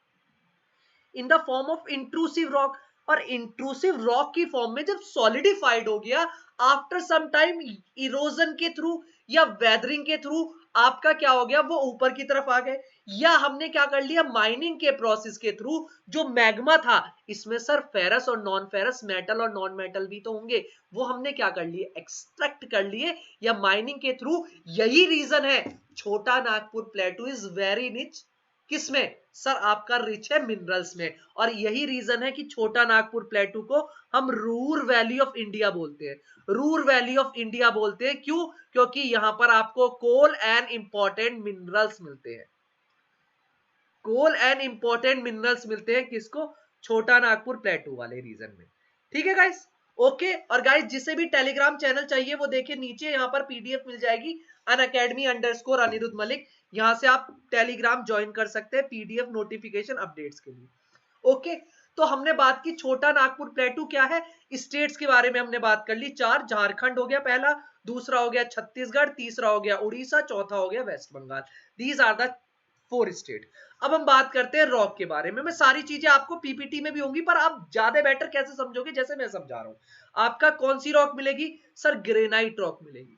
In the form of intrusive rock. और इंट्रूसिव रॉक की फॉर्म में जब सॉलिडिफाइड हो गया आफ्टर सम टाइम इरोजन के थ्रू या वेदरिंग के थ्रू, आपका क्या हो गया? वो ऊपर की तरफ आ गए, या हमने क्या कर लिया? माइनिंग के प्रोसेस के थ्रू जो मैग्मा था, इसमें सर फेरस और नॉन फेरस, मेटल और नॉन मेटल भी तो होंगे, वो हमने क्या कर लिए? एक्सट्रैक्ट कर लिए, या माइनिंग के थ्रू। यही रीजन है छोटा नागपुर प्लेटू इज वेरी रिच। किसमें सर? आपका रिच है मिनरल्स में। और यही रीजन है कि छोटा नागपुर प्लेटू को हम रूर वैली ऑफ इंडिया बोलते हैं। रूर वैली ऑफ इंडिया बोलते हैं क्यों? क्योंकि यहां पर आपको कोल एंड इंपॉर्टेंट मिनरल्स मिलते हैं। कोल एंड इंपॉर्टेंट मिनरल्स मिलते हैं किसको? छोटा नागपुर प्लेटू वाले रीजन में। ठीक है गाइस। ओके। और गाइस जिसे भी टेलीग्राम चैनल चाहिए वो देखिए नीचे यहाँ पर पीडीएफ मिल जाएगी, unacademy_ अनिरुद्ध मलिक। यहां से आप टेलीग्राम ज्वाइन कर सकते हैं पीडीएफ नोटिफिकेशन अपडेट्स के लिए। ओके। तो हमने बात की छोटा नागपुर प्लेटू क्या है। स्टेट्स के बारे में हमने बात कर ली चार। झारखंड हो गया पहला, दूसरा हो गया छत्तीसगढ़, तीसरा हो गया उड़ीसा, चौथा हो गया West Bengal. These are the 4 state. अब हम बात करते हैं रॉक के बारे में। मैं सारी चीजें आपको पीपीटी में भी होंगी, पर आप ज्यादा बेटर कैसे समझोगे? जैसे मैं समझा रहा हूं। आपका कौन सी रॉक मिलेगी सर? ग्रेनाइट रॉक मिलेगी।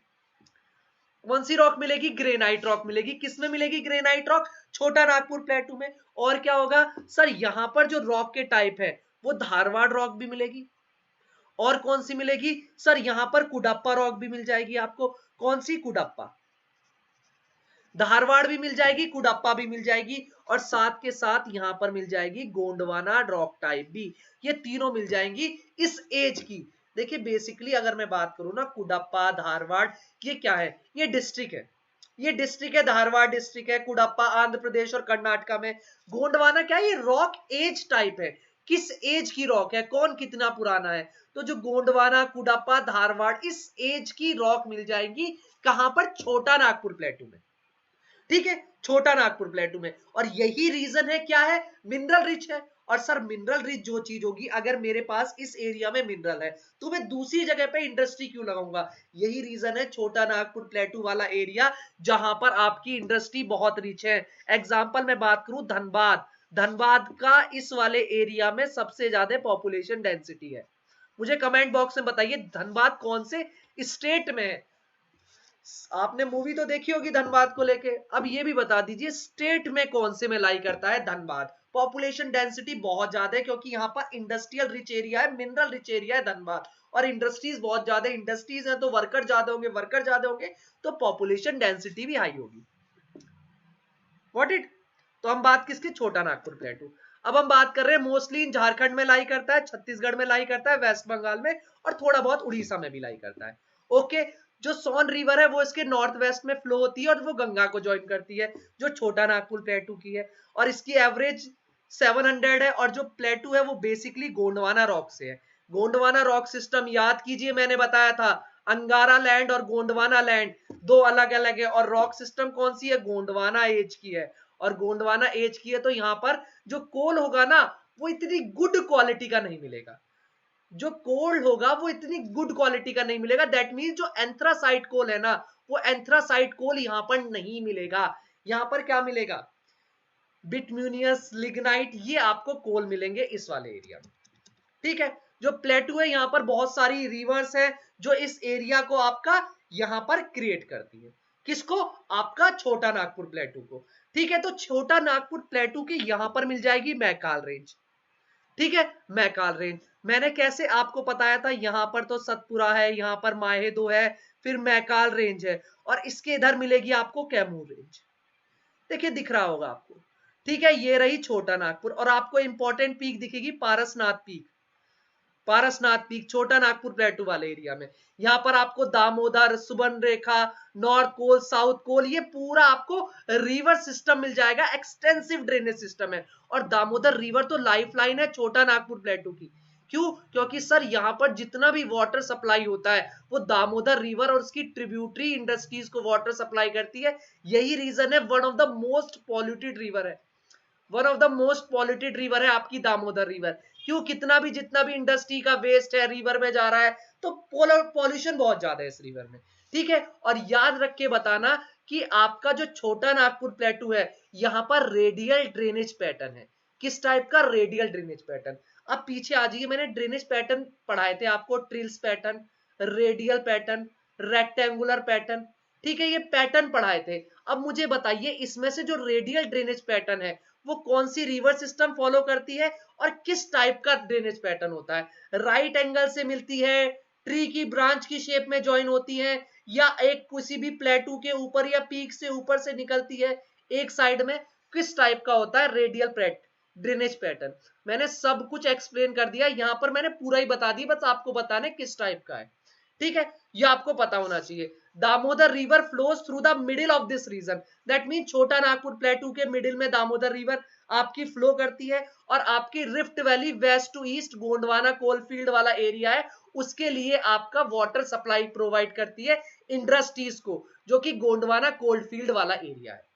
कौन सी रॉक मिलेगी? ग्रेनाइट रॉक मिलेगी। किसमें मिलेगी ग्रेनाइट रॉक? छोटा नागपुर प्लेटू में। और क्या होगा सर? यहां पर जो रॉक के टाइप है वो धारवाड़ रॉक भी मिलेगी। और कौन सी मिलेगी सर? यहां पर कुडप्पा रॉक भी मिल जाएगी आपको। कौन सी? कुडप्पा। धारवाड़ भी मिल जाएगी, कुडप्पा भी मिल जाएगी, और साथ के साथ यहां पर मिल जाएगी गोंडवाना रॉक टाइप भी। ये तीनों मिल जाएंगी इस एज की। देखिए बेसिकली अगर मैं बात करूं ना, कुडप्पा, धारवाड़, ये क्या है? ये डिस्ट्रिक्ट है। ये डिस्ट्रिक्ट है, धारवाड़ डिस्ट्रिक्ट है, कुडप्पा आंध्र प्रदेश और कर्नाटका में। गोंडवाना क्या है? ये रॉक एज टाइप है। किस एज की रॉक है? कौन कितना पुराना है? तो जो गोंडवाना, कुडप्पा, धारवाड़, इस एज की रॉक मिल जाएंगी कहां पर? छोटा नागपुर प्लेटू में। ठीक है, छोटा नागपुर प्लेटू में। और यही रीजन है, क्या है, मिनरल रिच है। और सर मिनरल रिच जो चीज होगी, अगर मेरे पास इस एरिया में मिनरल है तो मैं दूसरी जगह पे इंडस्ट्री क्यों लगाऊंगा? यही रीजन है छोटा नागपुर प्लेटू वाला एरिया जहां पर आपकी इंडस्ट्री बहुत रिच है। एग्जाम्पल मैं बात करूं धनबाद, धनबाद का इस वाले एरिया में सबसे ज्यादा पॉपुलेशन डेंसिटी है। मुझे कमेंट बॉक्स में बताइए धनबाद कौन से स्टेट में है। आपने मूवी तो देखी होगी धनबाद को लेके, अब ये भी बता दीजिए स्टेट में कौन से में लाई करता है धनबाद। पॉपुलेशन डेंसिटी बहुत ज्यादा है क्योंकि यहाँ पर इंडस्ट्रियल रिच एरिया है, मिनरल रिच एरिया है धनबाद, और इंडस्ट्रीज बहुत ज्यादा, इंडस्ट्रीज है तो वर्कर ज्यादा होंगे, वर्कर ज्यादा होंगे तो पॉपुलेशन डेंसिटी भी हाई होगी। What it. तो हम बात किसकी, छोटा नागपुर प्लेटू। अब हम बात कर रहे हैं मोस्टली झारखंड में लाई करता है, छत्तीसगढ़ में लाई करता है, वेस्ट बंगाल में, और थोड़ा बहुत उड़ीसा में भी लाई करता है। ओके, जो सोन रिवर है वो इसके नॉर्थ वेस्ट में फ्लो होती है और वो गंगा को ज्वाइन करती है, जो छोटा नागपुर प्लेटू की है। और इसकी एवरेज 700 है, और जो प्लेटू है वो बेसिकली गोंडवाना रॉक से है। गोंडवाना रॉक सिस्टम याद कीजिए, मैंने बताया था अंगारा लैंड और गोंडवाना लैंड दो अलग अलग है, और रॉक सिस्टम कौन सी है, गोंडवाना एज की है। और गोंडवाना एज की है तो यहाँ पर जो कोल होगा ना वो इतनी गुड क्वालिटी का नहीं मिलेगा, जो कोल होगा वो इतनी गुड क्वालिटी का नहीं मिलेगा। दैट मीन जो एंथ्रासाइट कोल है ना, वो एंथ्रासाइट कोल यहाँ पर नहीं मिलेगा। यहाँ पर क्या मिलेगा, बिटम्यूनियस, लिग्नाइट, ये आपको कोल मिलेंगे इस वाले एरिया में। ठीक है, जो प्लेटू है यहाँ पर बहुत सारी रिवर्स है जो इस एरिया को आपका यहाँ पर क्रिएट करती है। किसको, आपका छोटा नागपुर प्लेटू को। ठीक है, तो छोटा नागपुर प्लेटू की यहां पर मिल जाएगी मैकाल रेंज। ठीक है, मैकाल रेंज मैंने कैसे आपको बताया था, यहां पर तो सतपुरा है, यहां पर माहेदो है, फिर मैकाल रेंज है, और इसके इधर मिलेगी आपको कैमूर रेंज। देखिए दिख रहा होगा आपको। ठीक है, ये रही छोटा नागपुर, और आपको इंपॉर्टेंट पीक दिखेगी पारसनाथ पीक। पारसनाथ पीक छोटा नागपुर प्लेटू वाले एरिया में। यहाँ पर आपको दामोदर, सुबर्ण रेखा, नॉर्थ कोल, साउथ कोल, ये पूरा आपको रिवर सिस्टम मिल जाएगा, एक्सटेंसिव ड्रेनेज सिस्टम है। और दामोदर रिवर तो लाइफ लाइन है छोटा नागपुर प्लेटू की। क्यों, क्योंकि सर यहाँ पर जितना भी वाटर सप्लाई होता है वो दामोदर रिवर और उसकी ट्रिब्यूटरी इंडस्ट्रीज को वाटर सप्लाई करती है। यही रीजन है, one of the most polluted river है, one of the most polluted river है आपकी दामोदर रिवर। क्यों, कितना भी जितना भी इंडस्ट्री का वेस्ट है रिवर में जा रहा है तो पॉल्यूशन बहुत ज्यादा है इस रिवर में। ठीक है, और याद रख के बताना कि आपका जो छोटा नागपुर प्लेटू है यहाँ पर रेडियल ड्रेनेज पैटर्न है। किस टाइप का, रेडियल ड्रेनेज पैटर्न। अब पीछे आ जाइए, मैंने ड्रेनेज पैटर्न पढ़ाए थे आपको, trills pattern, radial pattern, rectangular pattern. ठीक है, ये पैटर्न पढ़ाए थे। अब मुझे बताइए इसमें से जो रेडियल ड्रेनेज पैटर्न है वो कौन सी रिवर सिस्टम फॉलो करती है और किस टाइप का ड्रेनेज पैटर्न होता है। राइट एंगल से मिलती है, ट्री की ब्रांच की शेप में ज्वाइन होती है, या एक किसी भी प्लेटू के ऊपर या पीक से ऊपर से निकलती है एक साइड में, किस टाइप का होता है रेडियल ड्रेनेज पैटर्न। मैंने सब कुछ एक्सप्लेन कर दिया, यहां पर मैंने पूरा ही बता दिया, बस आपको बताने किस टाइप का है। ठीक है, ये आपको पता होना चाहिए। Damodar river flows through the middle of this region, that mean Chota Nagpur प्लेटू के मिडिल में दामोदर रिवर आपकी फ्लो करती है, और आपकी rift valley west to east Gondwana coalfield वाला एरिया है, उसके लिए आपका वाटर सप्लाई प्रोवाइड करती है इंडस्ट्रीज को, जो कि गोंडवाना कोलफील्ड वाला एरिया है।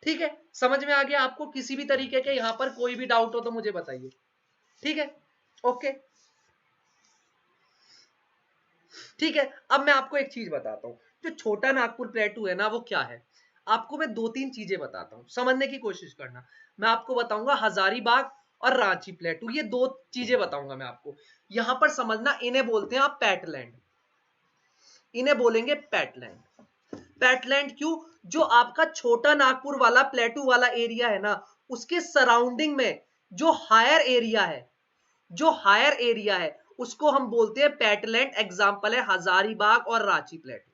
ठीक है, समझ में आ गया आपको, किसी भी तरीके के यहां पर कोई भी डाउट हो तो मुझे बताइए। ठीक है, ओके। ठीक है, अब मैं आपको एक चीज बताता हूं, जो छोटा नागपुर प्लेटू है ना वो क्या है। आपको मैं दो तीन चीजें बताता हूं, समझने की कोशिश करना। मैं आपको बताऊंगा हजारीबाग और रांची प्लेटू, ये दो चीजें बताऊंगा मैं आपको। यहां पर समझना, इन्हें बोलते हैं आप पैटलैंड, इन्हें बोलेंगे पैटलैंड। पैटलैंड क्यों, जो आपका छोटा नागपुर वाला प्लेटू वाला एरिया है ना, उसके सराउंडिंग में जो हायर एरिया है, जो हायर एरिया है उसको हम बोलते हैं पैटलैंड। एग्जांपल है हजारीबाग और रांची प्लेटू,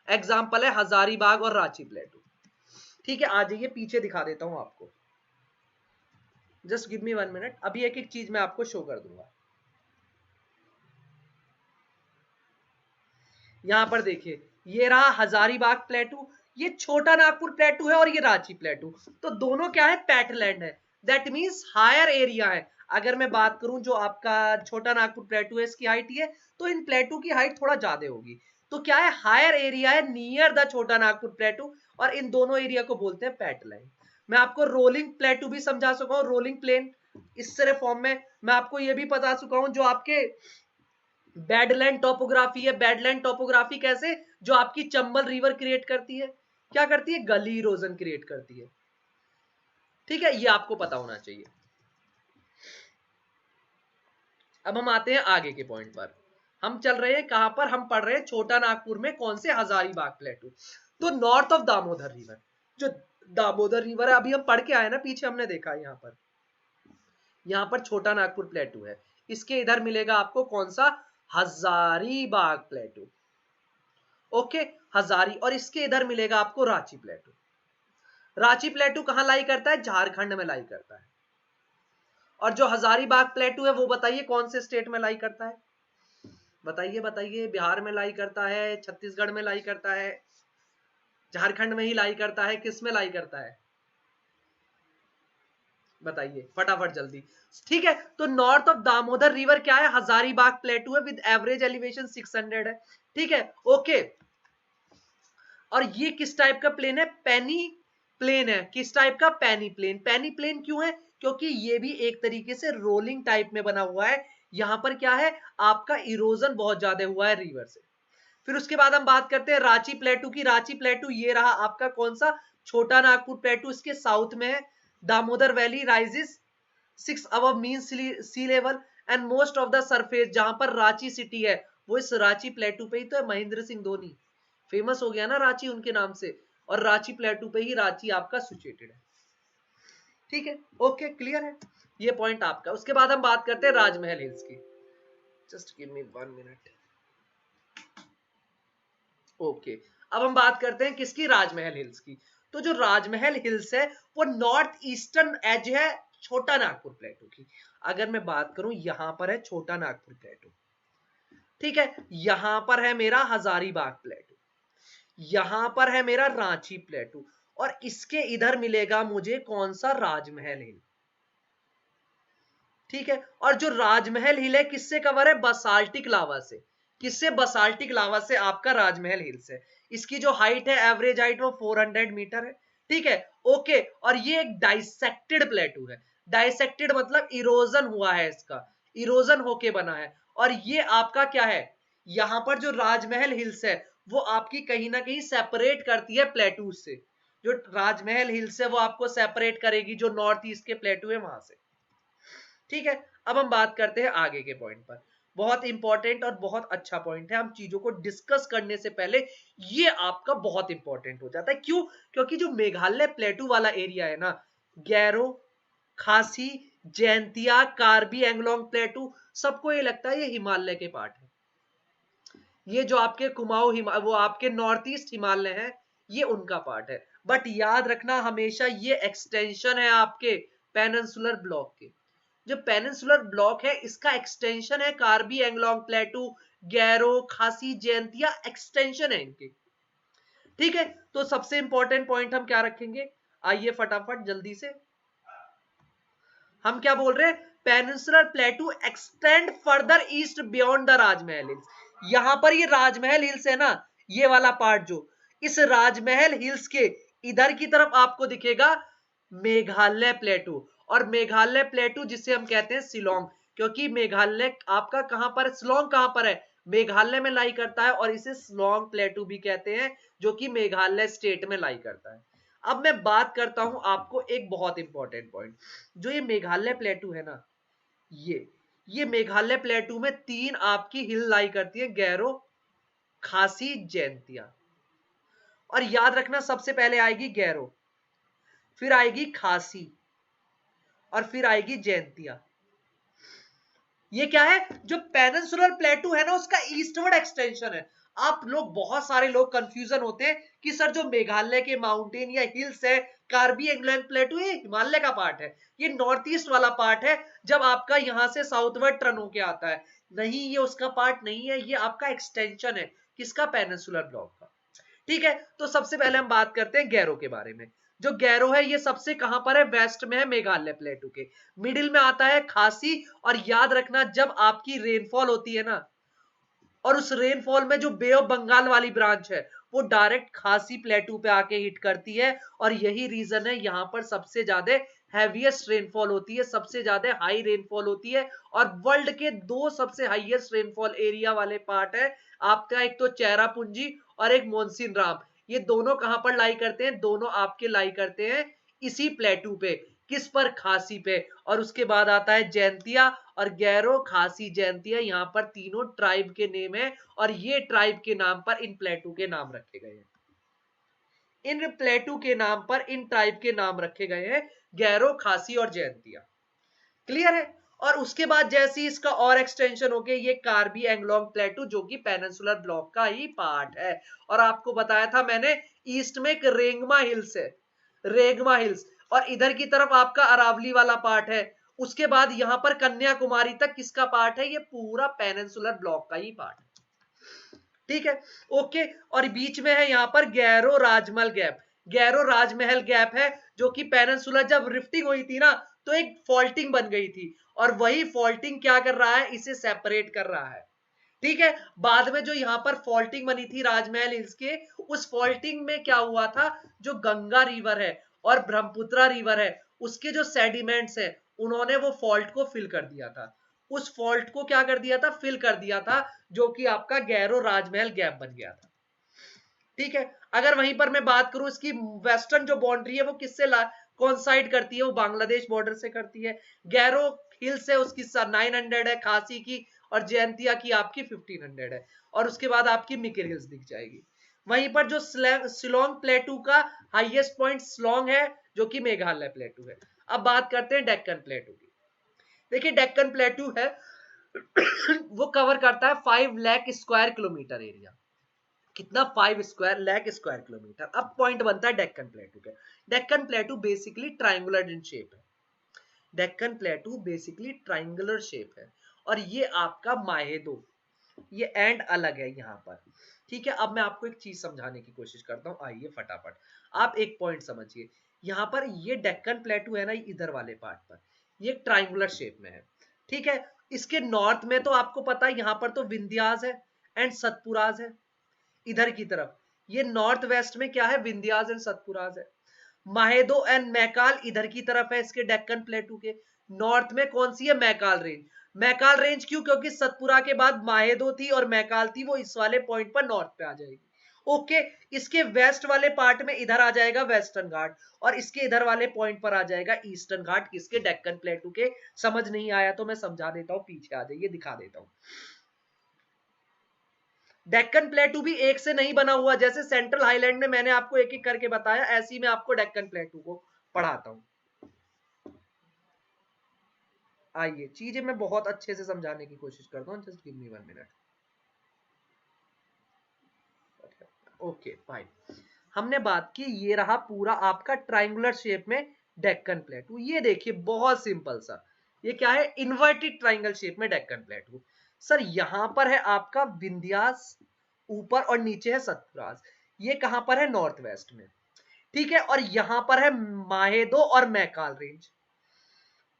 एग्जांपल है हजारीबाग और रांची प्लेटू। ठीक है, आ जाइए पीछे दिखा देता हूं आपको, जस्ट गिव मी 1 मिनट, अभी एक एक चीज मैं आपको शो कर दूंगा। यहां पर देखिए, ये रहा हजारीबाग प्लेटू, ये छोटा नागपुर प्लेटू है, और ये रांची प्लेटू, तो दोनों क्या है, पैटलैंड है, दैट मींस हायर एरिया है। अगर मैं बात करूं जो आपका छोटा नागपुर प्लेटू है इसकी हाइट ये, तो इन प्लेटू की हाइट थोड़ा ज्यादा होगी, तो क्या है, हायर एरिया है नियर द छोटा नागपुर प्लेटू, और इन दोनों एरिया को बोलते हैं पैट लाइन। मैं आपको रोलिंग प्लेटू भी समझा चुका हूं, रोलिंग प्लेन इस तरह फॉर्म में। मैं आपको यह भी बता चुका हूं जो आपके बेडलैंड टोपोग्राफी है, बेडलैंड टोपोग्राफी कैसे, जो आपकी चंबल रिवर क्रिएट करती है, क्या करती है, गली इरोजन क्रिएट करती है। ठीक है, ये आपको पता होना चाहिए। अब हम आते हैं आगे के पॉइंट पर। हम चल रहे हैं कहां पर, हम पढ़ रहे हैं छोटा नागपुर में कौन से, हजारीबाग प्लेटू। तो नॉर्थ ऑफ दामोदर रिवर, जो दामोदर रिवर है अभी हम पढ़ के आए ना, पीछे हमने देखा यहां पर छोटा नागपुर प्लेटू है। इसके इधर मिलेगा आपको कौन सा, हजारीबाग प्लेटू। ओके, हजारी, और इसके इधर मिलेगा आपको रांची प्लेटू। रांची प्लेटू कहां लाई करता है, झारखंड में लाई करता है। और जो हजारीबाग प्लेटू है वो बताइए कौन से स्टेट में लाई करता है, बताइए बताइए। बिहार में लाई करता है, छत्तीसगढ़ में लाई करता है, झारखंड में ही लाई करता है, किस में लाई करता है, बताइए फटाफट जल्दी। ठीक है, तो नॉर्थ ऑफ दामोदर रिवर क्या है, हजारीबाग प्लेटू है, विद एवरेज एलिवेशन 600 है। ठीक है, ओके। और ये किस टाइप का प्लेन है, पेनी प्लेन है। किस टाइप का, पेनी प्लेन। पेनी प्लेन क्यों है, क्योंकि ये भी एक तरीके से रोलिंग टाइप में बना हुआ है। यहां पर क्या है, आपका इरोजन बहुत ज्यादा हुआ है रिवर से। फिर उसके बाद हम बात करते हैं रांची प्लेटू की। रांची प्लेटू ये रहा आपका कौन सा, छोटा नागपुर प्लेटू, इसके साउथ में है। Damodar valley rises 6 above mean sea level, and most of the surface, जहां पर रांची सिटी है वो इस रांची प्लेटू पे ही तो है। महेंद्र सिंह धोनी फेमस हो गया ना रांची उनके नाम से, और रांची प्लेटू पे ही रांची आपका सिचुएटेड है। ठीक है, ओके, क्लियर है ये पॉइंट आपका। उसके बाद हम बात करते हैं राजमहल हिल्स की। Just give me 1 minute. Okay, अब हम बात करते हैं किसकी, राजमहल हिल्स की। तो जो राजमहल हिल्स है वो नॉर्थ ईस्टर्न एज है छोटा नागपुर प्लेटू की। अगर मैं बात करूं, यहां पर है छोटा नागपुर प्लेटू, ठीक है, यहां पर है मेरा हजारीबाग प्लेटू, यहां पर है मेरा रांची प्लेटू, और इसके इधर मिलेगा मुझे कौन सा, राजमहल हिल। ठीक है, और जो राजमहल हिल है किससे कवर है, बसाल्टिक लावा से। किससे, बसाल्टिक लावा से आपका राजमहल हिल्स है। इसकी जो हाइट है, एवरेज हाइट, वो 400 मीटर है। ठीक है, ओके। और ये एक डाइसेक्टेड प्लेटू है। डाइसेक्टेड मतलब इरोजन हुआ है, इसका इरोजन होके बना है। और ये आपका क्या है, यहां पर जो राजमहल हिल्स है वो आपकी कहीं ना कहीं सेपरेट करती है प्लेटू से। जो राजमहल हिल्स है वो आपको सेपरेट करेगी जो नॉर्थ ईस्ट के प्लेटू है वहां से। ठीक है, अब हम बात करते हैं आगे के पॉइंट पर। बहुत इंपॉर्टेंट और बहुत अच्छा पॉइंट है। हम चीजों को डिस्कस करने से पहले ये आपका बहुत इंपॉर्टेंट हो जाता है। क्यों, क्योंकि जो मेघालय प्लेटू वाला एरिया है ना, गैरो, खासी, जैंतिया, कार्बी एंगलोंग प्लेटू, सबको ये लगता है ये हिमालय के पार्ट है। ये जो आपके कुमाऊं वो आपके नॉर्थ ईस्ट हिमालय है, ये उनका पार्ट है। बट याद रखना हमेशा ये एक्सटेंशन है आपके पेनिनसुलर ब्लॉक के। जो पेनिनसुलर ब्लॉक है इसका एक्सटेंशन है कार्बी एंगलोंग प्लेटू, गैरो, खासी, जयंतिया एक्सटेंशन है इनके। ठीक है, तो सबसे इंपॉर्टेंट पॉइंट हम क्या रखेंगे, आइए फटाफट जल्दी से। हम क्या बोल रहे हैं, peninsular प्लेटू extend further east beyond the Rajmahal hills. यहां पर ये राजमहल हिल्स है ना, ये वाला पार्ट, जो इस राजमहल हिल्स के इधर की तरफ आपको दिखेगा मेघालय प्लेटू। और मेघालय प्लेटू जिसे हम कहते हैं शिलोंग, क्योंकि मेघालय आपका कहां पर, शिलोंग कहां पर है, मेघालय में लाई करता है, और इसे शिलोंग प्लेटू भी कहते हैं, जो कि मेघालय स्टेट में लाई करता है। अब मैं बात करता हूं आपको एक बहुत इंपॉर्टेंट पॉइंट। जो ये मेघालय प्लेटू है ना, ये मेघालय प्लेटू में 3 आपकी हिल लाई करती है, गैरो, खासी, जैंतिया। और याद रखना सबसे पहले आएगी गैरो, फिर आएगी खासी, और फिर आएगी जैंतिया। ये क्या है, जो पेनिनसुलर प्लेटू है ना उसका ईस्टवर्ड एक्सटेंशन है। आप लोग, बहुत सारे लोग कंफ्यूजन होते हैं कि सर जो मेघालय के माउंटेन या हिल्स है, कार्बी एंगलोंग प्लेटू, ये हिमालय का पार्ट है, ये नॉर्थ ईस्ट वाला पार्ट है, जब आपका यहां से साउथवर्ड टर्न होके आता है। नहीं, ये उसका पार्ट नहीं है, ये आपका एक्सटेंशन है, किसका, पेनिनसुलर ब्लॉक का। ठीक है, तो सबसे पहले हम बात करते हैं गैरो के बारे में। जो गैरो है ये सबसे कहां पर है, वेस्ट में है मेघालय प्लेटू के, मिडिल में आता है खासी। और याद रखना जब आपकी रेनफॉल होती है ना, और उस रेनफॉल में जो बे ऑफ बंगाल वाली ब्रांच है वो डायरेक्ट खासी प्लेटू पे आके हिट करती है, और यही रीजन है यहाँ पर सबसे ज्यादा हैवीएस्ट रेनफॉल होती है, सबसे ज्यादा हाई रेनफॉल होती है। और वर्ल्ड के दो सबसे हाईएस्ट रेनफॉल एरिया वाले पार्ट है आपका, एक तो चेरापूंजी और एक मोनसिन राम। ये दोनों कहां पर लाई करते हैं? दोनों आपके लाई करते हैं इसी प्लेटू पे। किस पर? खासी पे। और उसके बाद आता है जैंतिया और गैरो, खासी, जैंतिया, यहाँ पर तीनों ट्राइब के नेम है, और ये ट्राइब के नाम पर इन प्लेटू के नाम रखे गए हैं। इन प्लेटू के नाम पर इन ट्राइब के नाम रखे गए हैं, गैरो, खासी और जैंतिया। क्लियर है? और उसके बाद जैसे इसका और एक्सटेंशन हो गया ये कार्बी एंगलोंग प्लेटू, जो कि पेनिनसुलर ब्लॉक का ही पार्ट है। और आपको बताया था मैंने ईस्ट में एक रेंगमा हिल्स है, रेगमा हिल्स, और इधर की तरफ आपका अरावली वाला पार्ट है। उसके बाद यहां पर कन्याकुमारी तक किसका पार्ट है? ये पूरा पेनिनसुलर ब्लॉक का ही पार्ट है। ठीक है, ओके। और बीच में है यहाँ पर गैरो राजमहल गैप। गैरो राजमहल गैप है जो कि पेनिनसुला जब रिफ्टिंग हुई थी ना तो एक फॉल्टिंग बन गई थी, और वही फॉल्टिंग क्या कर रहा है? इसे सेपरेट कर रहा है। ठीक है, बाद में जो यहाँ पर फॉल्टिंग बनी थी राजमहल हिल्स के, उस फॉल्टिंग में क्या हुआ था? जो गंगा रिवर है और ब्रह्मपुत्रा रिवर है उसके जो सेडिमेंट्स है उन्होंने वो फॉल्ट को फिल कर दिया था। उस फॉल्ट को क्या कर दिया था? फिल कर दिया था, जो कि आपका गैरो राजमहल गैप बन गया था। ठीक है, अगर वहीं पर मैं बात करूं इसकी वेस्टर्न जो बाउंड्री है वो किससे कॉन्साइड करती है? वो बांग्लादेश बॉर्डर से करती है। गैरो हिल्स है उसकी 900 है, खासी की और जयंतिया की आपकी 1500 है, और उसके बाद आपकी मिकिर हिल्स दिख जाएगी। वहीं पर जो शिलोंग प्लेटू का हाईएस्ट पॉइंट शिलोंग है, जो कि मेघालय प्लेटू है। अब बात करते हैं डेक्कन प्लेटू की। देखिए डेक्कन प्लेटू है वो कवर करता है 5 लाख स्क्वायर किलोमीटर एरिया। कितना? 5 स्क्वायर लाख स्क्वायर किलोमीटर। अब पॉइंट बनता है डेक्कन प्लेटू के। Deccan plateau basically triangular in shape है। Deccan plateau basically triangular shape है, और ये आपका माहेदो, ये एंड अलग है यहाँ पर। ठीक है, अब मैं आपको एक चीज समझाने की कोशिश करता हूँ, आइए फटाफट। आप एक पॉइंट समझिए, यहाँ पर ये डेक्कन प्लेटू है ना, इधर वाले पार्ट पर ये ट्राइंगुलर शेप में है। ठीक है, इसके नॉर्थ में तो आपको पता है यहाँ पर तो विंध्यास है एंड सतपुराज है। इधर की तरफ ये नॉर्थ वेस्ट में क्या है? विंध्यास एंड सतपुराज है। माहेदो एंड मैकाल इधर की तरफ है इसके डेक्कन प्लेटू के। नॉर्थ में कौन सी है? मैकाल रेंज। मैकाल रेंज क्यों? क्योंकि सतपुरा के बाद माहेदो थी और मैकाल थी, वो इस वाले पॉइंट पर नॉर्थ पे आ जाएगी। ओके, इसके वेस्ट वाले पार्ट में इधर आ जाएगा वेस्टर्न घाट, और इसके इधर वाले पॉइंट पर आ जाएगा ईस्टर्न घाट, किसके? डेक्कन प्लेटू के। समझ नहीं आया तो मैं समझा देता हूं, पीछे आ जाइए दिखा देता हूं। डेक्कन प्लेटू भी एक से नहीं बना हुआ, जैसे सेंट्रल हाईलैंड में मैंने आपको एक एक करके बताया, ऐसी मैं आपको डेक्कन प्लेटू को पढ़ाता हूं। आइए, चीजें मैं बहुत अच्छे से समझाने की कोशिश करता हूँ, just give me 1 minute. Okay fine, हमने बात की, ये रहा पूरा आपका ट्राइंगुलर शेप में डेक्कन प्लेटू। ये देखिए बहुत सिंपल सा, ये क्या है? इन्वर्टेड ट्राइंगल शेप में डेक्कन प्लेटू। सर यहां पर है आपका विंध्यास ऊपर, और नीचे है सतपुराज। ये कहां पर है? नॉर्थ वेस्ट में। ठीक है, और यहां पर है माहेदो और मैकाल रेंज।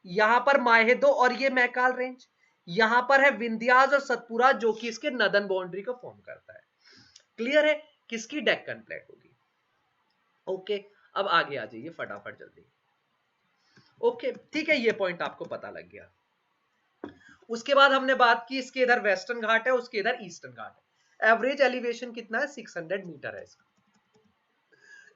यहां पर माहेदो और ये मैकाल रेंज। यहां पर है विंध्यास और सतपुरा, जो कि इसके नदन बाउंड्री को फॉर्म करता है। क्लियर है? किसकी? डेक्कन प्लेटू की। ओके, अब आगे आ जाइए फटाफट जल्दी। ओके ठीक है, ये पॉइंट आपको पता लग गया। उसके बाद हमने बात की इसके इधर वेस्टर्न घाट है, उसके इधर ईस्टर्न घाट है। एवरेज एलिवेशन कितना है? 600 मीटर है इसका।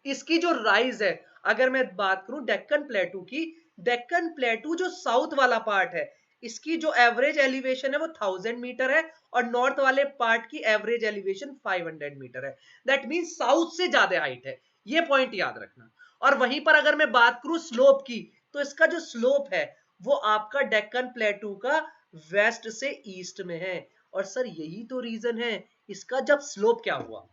इसकी जो राइज है, अगर मैं बात करूं डेक्कन प्लेटू की, डेक्कन प्लेटू जो साउथ वाला पार्ट है इसकी जो एवरेज एलिवेशन है वो 1000 मीटर है, और नॉर्थ वाले पार्ट की एवरेज एलिवेशन 500 मीटर है। दैट मीन साउथ से ज्यादा हाइट है, ये पॉइंट याद रखना। और वहीं पर अगर मैं बात करूं स्लोप की, तो इसका जो स्लोप है वो आपका डेक्कन प्लेटू का वेस्ट से ईस्ट में है। और सर यही तो रीजन है इसका, जब स्लोप क्या हुआ?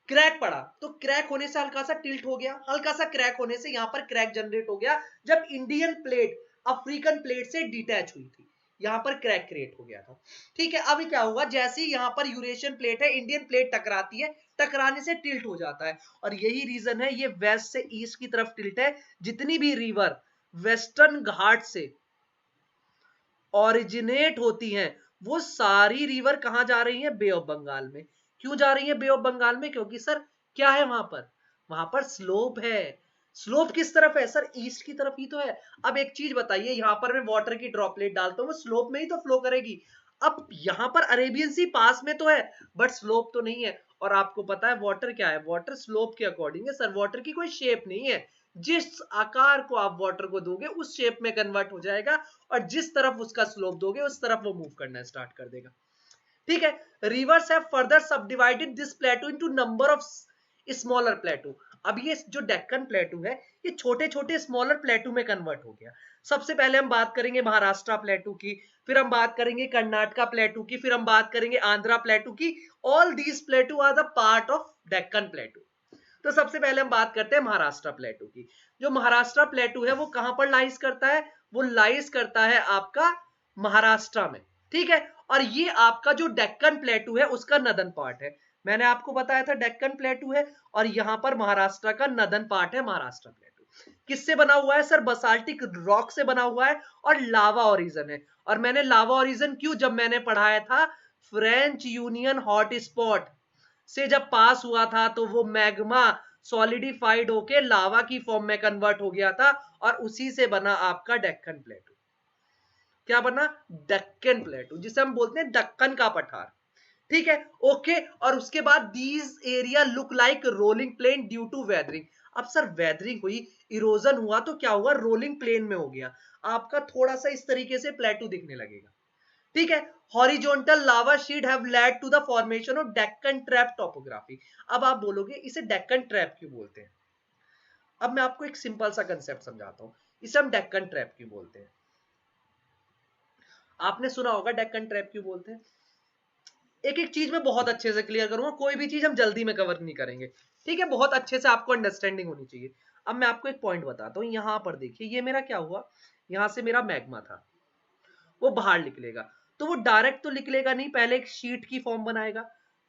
क्रैक पड़ा, तो क्रैक होने से हल्का सा टिल्ट हो गया, हल्का सा क्रैक होने से यहां पर क्रैक जनरेट हो गया, जब इंडियन प्लेट अफ्रीकन प्लेट से डिटैच हुई थी, यहां पर क्रैक क्रिएट हो गया था। ठीक है, अभी क्या हुआ? जैसे ही यहां पर यूरेशियन प्लेट है, इंडियन प्लेट टकराती है, टकराने से टिल्ट हो जाता है, और यही रीजन है ये वेस्ट से ईस्ट की तरफ टिल्ट है। जितनी भी रिवर वेस्टर्न घाट से ओरिजिनेट होती हैं वो सारी रिवर कहां जा रही है? बे ऑफ बंगाल में। क्यों जा रही है बे ऑफ बंगाल में? क्योंकि सर क्या है वहां पर स्लोप है। स्लोप किस तरफ है सर? ईस्ट की तरफ ही तो है। अब एक चीज बताइए, यहां पर मैं वाटर की ड्रॉपलेट डालता हूं, वो स्लोप में ही तो फ्लो करेगी। अब यहां पर अरेबियन सी पास में तो है, बट स्लोप तो नहीं है। और आपको पता है वाटर क्या है? वाटर स्लोप के अकॉर्डिंग है सर। वाटर की कोई शेप नहीं है, जिस आकार को आप वाटर को दोगे उस शेप में कन्वर्ट हो जाएगा, और जिस तरफ उसका स्लोप दोगे उस तरफ वो मूव करना स्टार्ट कर देगा। ठीक है। Rivers have further subdivided this plateau into number of smaller plateau. अब ये जो डेक्कन प्लेटू है, ये छोटे छोटे स्मॉलर प्लेटू में कन्वर्ट हो गया। सबसे पहले हम बात करेंगे महाराष्ट्र प्लेटू की, फिर हम बात करेंगे कर्नाटका प्लेटू की, फिर हम बात करेंगे आंध्रा प्लेटू की। All these plateau are the part of Deccan plateau. तो सबसे पहले हम बात करते हैं महाराष्ट्र प्लेटू की। जो महाराष्ट्र प्लेटू है वो कहां पर लाइज करता है? वो लाइज करता है आपका महाराष्ट्र में। ठीक है। और ये आपका जो डेक्कन प्लेटू है उसका नदन पार्ट है। मैंने आपको बताया था डेक्कन प्लेटू है, और यहां पर महाराष्ट्र का नदन पार्ट है महाराष्ट्र प्लेटू। किससे बना हुआ है सर? बसाल्टिक रॉक से बना हुआ है, और लावा ओरिजन है। और मैंने लावा ओरिजन क्यों, जब मैंने पढ़ाया था फ्रेंच यूनियन हॉट स्पॉट से जब पास हुआ था, तो वो मैग्मा सॉलिडिफाइड होके लावा की फॉर्म में कन्वर्ट हो गया था, और उसी से बना आपका डेक्कन प्लेटू। क्या बना? डेक्कन प्लेटू, जिसे हम बोलते हैं दक्कन का पठार। ठीक है। ओके। और उसके बाद these area look like rolling plain due to weathering. अब सर वेदरिंग हुई, इरोजन हुआ, तो क्या हुआ? रोलिंग प्लेन में हो गया आपका, थोड़ा सा इस तरीके से प्लेटू दिखने लगेगा। ठीक है। Horizontal lava sheet have led to the formation of Deccan trap topography. अब आप बोलोगे इसे डेक्कन ट्रैप क्यों बोलते हैं? अब मैं आपको एक सिंपल सा कंसेप्ट समझाता हूं, इसे हम डेक्कन ट्रैप क्यों बोलते हैं। आपने सुना होगा डेक्कन ट्रैप क्यों बोलते हैं। एक एक चीज में बहुत अच्छे से क्लियर करूंगा, कोई भी चीज हम जल्दी में कवर नहीं करेंगे। ठीक है। बहुत अच्छे से आपको अंडरस्टैंडिंग होनी चाहिए। अब मैं आपको एक पॉइंट बताता हूं, यहां पर देखिए ये मेरा क्या हुआ, यहां से मेरा मैग्मा था, वो बाहर निकलेगा। तो वो डायरेक्ट तो निकलेगा नहीं, पहले एक शीट की फॉर्म बनाएगा,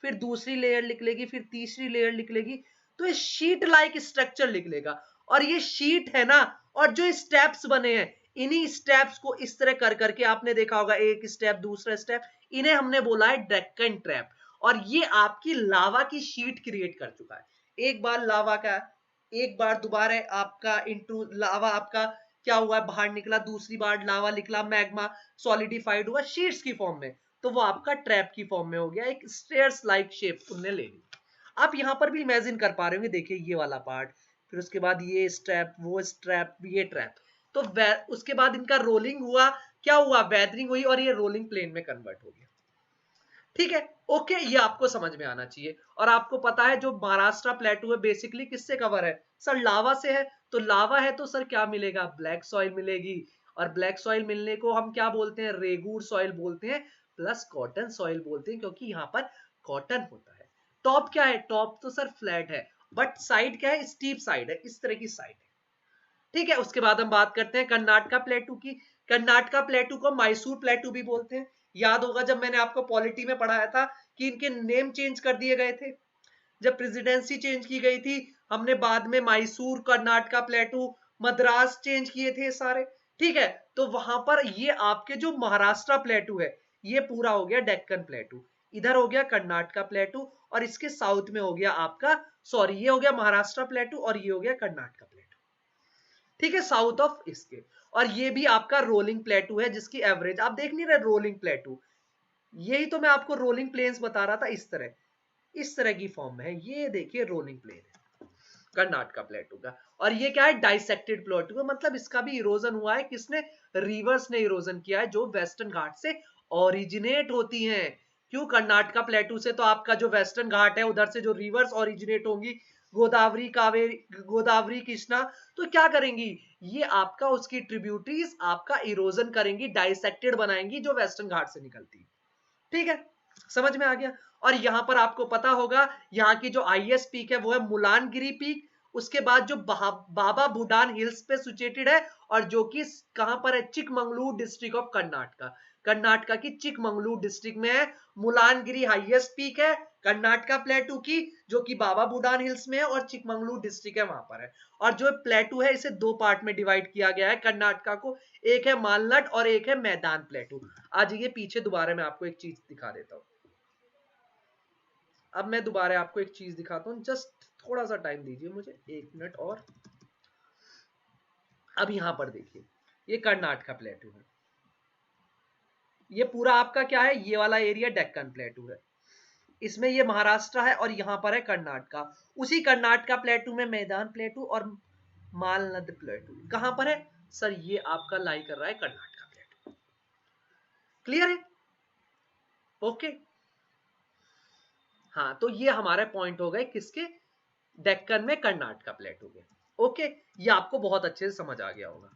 फिर दूसरी लेयर निकलेगी, फिर तीसरी लेयर निकलेगी, तो ये शीट लाइक स्ट्रक्चर निकलेगा। और ये शीट है ना, और जो स्टेप्स बने हैं, इन्हीं स्टेप्स को इस तरह कर करके आपने देखा होगा, एक स्टेप दूसरा स्टेप, इन्हें हमने बोला है डेक्कन ट्रैप। और ये आपकी लावा की शीट क्रिएट कर चुका है। एक बार लावा का, एक बार दोबारा आपका इंटू लावा आपका क्या हुआ, बाहर निकला, दूसरी बार लावा निकला, मैग्मा सॉलिडिफाइड हुआ शीट्स की फॉर्म में, तो वो आपका ट्रैप की फॉर्म में हो गया, एक स्टेयर्स लाइक शेप तुमने ले ली। आप यहां पर भी इमेजिन कर पा रहे होंगे, देखिए ये वाला पार्ट, फिर उसके बाद ये स्ट्रैप, वो स्ट्रैप, ये ट्रैप, तो उसके बाद इनका रोलिंग हुआ, क्या हुआ? वेदरिंग हुई, और ये रोलिंग प्लेन में कन्वर्ट हो गया। ठीक है। ओके, ये आपको समझ में आना चाहिए। और आपको पता है जो महाराष्ट्र प्लेटू है बेसिकली किससे कवर है सर? लावा से है। तो लावा है तो सर क्या मिलेगा? ब्लैक सॉइल मिलेगी। और ब्लैक सॉइल मिलने को हम क्या बोलते हैं? रेगूर सॉइल बोलते हैं, प्लस कॉटन सॉइल बोलते हैं, क्योंकि यहाँ पर कॉटन होता है। टॉप क्या है? टॉप तो सर फ्लैट है, बट साइड क्या है? स्टीप साइड है, इस तरह की साइड है। ठीक है। उसके बाद हम बात करते हैं कर्नाटका प्लेटू की। कर्नाटका प्लेटू को मैसूर प्लेटू भी बोलते हैं। याद होगा जब मैंने आपको पॉलिटी में पढ़ाया था कि इनके नेम चेंज कर दिए गए थे, जब प्रेसिडेंसी चेंज की गई थी, हमने बाद में मैसूर, कर्नाटका प्लेटू, मद्रास चेंज किए थे सारे। ठीक है। तो वहां पर ये आपके जो महाराष्ट्र प्लेटू है, ये पूरा हो गया डेक्कन प्लेटू। इधर हो गया कर्नाटका प्लेटू, और इसके साउथ में हो गया आपका, सॉरी, ये हो गया महाराष्ट्र प्लेटू, और ये हो गया कर्नाटका प्लेटू। ठीक है, साउथ ऑफ इसके। और ये भी आपका रोलिंग प्लेटू है, जिसकी एवरेज आप देख नहीं रहे, रोलिंग प्लेटू। यही तो मैं आपको रोलिंग प्लेन्स बता रहा था, इस तरह की फॉर्म में है। ये देखिए रोलिंग प्लेन है कर्नाटका प्लेटू का। और ये क्या है? डाइसेक्टेड प्लेटू है, मतलब इसका भी इरोजन हुआ है। किसने? रिवर्स ने इरोजन किया है, जो वेस्टर्न घाट से ओरिजिनेट होती हैं। क्यों? कर्नाटका प्लेटू से तो आपका जो वेस्टर्न घाट है, उधर से जो रिवर्स ओरिजिनेट होंगी, गोदावरी, कावेरी, गोदावरी, कृष्णा, तो क्या करेंगी? ये आपका उसकी ट्रिब्यूटरीज आपका इरोजन करेंगी, डाइसेक्टेड बनाएंगी, जो वेस्टर्न घाट से निकलती। ठीक है, समझ में आ गया। और यहां पर आपको पता होगा, यहाँ की जो आईएस पीक है वो है मुलानगिरी पीक। उसके बाद जो बाबा बुडान हिल्स पे सिचुएटेड है, और जो कि कहां पर है? Chikmagalur district of Karnataka. कर्नाटका की चिकमंगलूर डिस्ट्रिक्ट में है। मुलानगिरी हाईएस्ट पीक है कर्नाटका प्लेटू की, जो कि बाबा बुडान हिल्स में है और चिकमंगलूर डिस्ट्रिक्ट है वहां पर है। और जो प्लेटू है इसे दो पार्ट में डिवाइड किया गया है कर्नाटका को, एक है मालनट और एक है मैदान प्लेटू। आज ये पीछे दोबारा मैं आपको एक चीज दिखा देता हूं। अब मैं दोबारा आपको एक चीज दिखाता हूं, जस्ट थोड़ा सा टाइम दीजिए मुझे, 1 मिनट और। अब यहां पर देखिए ये कर्नाटका प्लेटू है, ये पूरा आपका क्या है, ये वाला एरिया डेक्कन प्लेटू है, इसमें ये महाराष्ट्र है और यहां पर है कर्नाटका। उसी कर्नाटका प्लेटू में मैदान प्लेटू और मालनद प्लेटू कहां पर है सर, ये आपका लाई कर रहा है कर्नाटका प्लेटू। क्लियर है? ओके, हाँ तो ये हमारे पॉइंट हो गए किसके, डेक्कन में कर्नाटका प्लेटू के। ओके, ये आपको बहुत अच्छे से समझ आ गया होगा।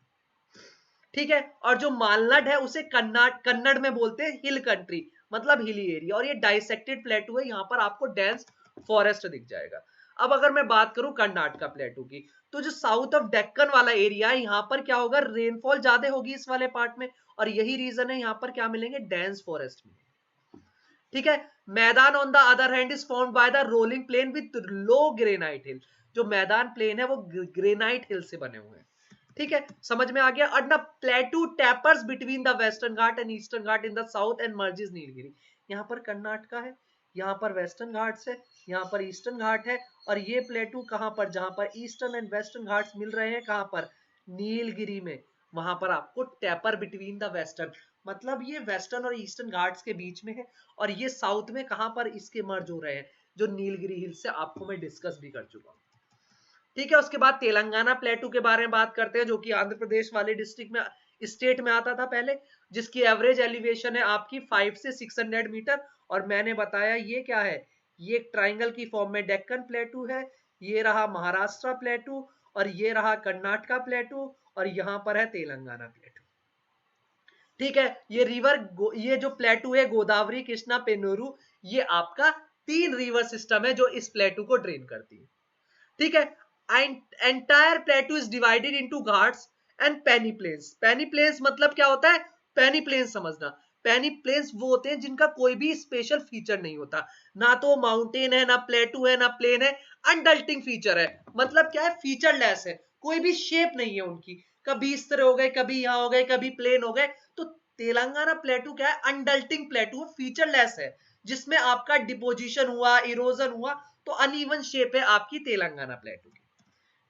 ठीक है, और जो मालनाड है उसे कन्नड़ में बोलते हैं हिल कंट्री, मतलब हिली एरिया, और ये डाइसेक्टेड प्लेटू है, यहाँ पर आपको डेंस फॉरेस्ट दिख जाएगा। अब अगर मैं बात करूं कर्नाटका प्लेटू की, तो जो साउथ ऑफ डेक्कन वाला एरिया है यहाँ पर क्या होगा, रेनफॉल ज्यादा होगी इस वाले पार्ट में, और यही रीजन है यहाँ पर क्या मिलेंगे, डेंस फॉरेस्ट में। ठीक है, Maidan on the other hand is formed by the rolling plain with low granite hill, जो मैदान प्लेन है वो ग्रेनाइट हिल से बने हुए हैं। ठीक है, समझ में आ गया। और the प्लेटू tapers between the western Ghat and eastern Ghat in the south and merges Nilgiri. यहाँ पर कर्नाटका है, यहाँ पर वेस्टर्न घाट्स है, यहाँ पर ईस्टर्न घाट है, और ये प्लेटू कहां पर, जहां पर ईस्टर्न एंड वेस्टर्न घाट्स मिल रहे हैं, कहां पर, नीलगिरी में, वहां पर आपको टैपर बिटवीन द वेस्टर्न, मतलब ये वेस्टर्न और ईस्टर्न घाट्स के बीच में है, और ये साउथ में कहां पर इसके मर्ज हो रहे हैं, जो नीलगिरी हिल से आपको मैं डिस्कस भी कर चुका हूं। ठीक है, उसके बाद तेलंगाना प्लेटू के बारे में बात करते हैं, जो कि आंध्र प्रदेश वाले डिस्ट्रिक्ट में, स्टेट में आता था पहले, जिसकी एवरेज एलिवेशन है आपकी 5 से 600 मीटर। और मैंने बताया ये क्या है, ये एक ट्राइंगल की फॉर्म में डेक्कन प्लेटू है, ये रहा महाराष्ट्र प्लेटू, और ये रहा कर्नाटका प्लेटू, और यहां पर है तेलंगाना प्लेटू। ठीक है, ये ये जो प्लेटू है गोदावरी कृष्णा पेनोरू, ये आपका 3 रिवर सिस्टम है जो इस प्लेटू को ड्रेन करती है। ठीक है, entire plateau is divided into ghats and peneplains. Peneplains मतलब क्या होता है, पेनी प्लेन्स समझना, पेनी प्लेन्स वो होते हैं जिनका कोई भी स्पेशल फीचर नहीं होता, ना तो माउंटेन है, ना प्लेटू है, ना प्लेन है, अनडल्टिंग फीचर है, मतलब क्या है, फीचरलेस है, कोई भी शेप नहीं है उनकी, कभी इस तरह हो गए, कभी यहां हो गए, कभी प्लेन हो गए। तो तेलंगाना प्लेटू क्या है, अनडल्टिंग प्लेटू, फीचरलेस है, जिसमें आपका डिपोजिशन हुआ, इरोजन हुआ, तो अनइवन शेप है आपकी तेलंगाना प्लेटू की।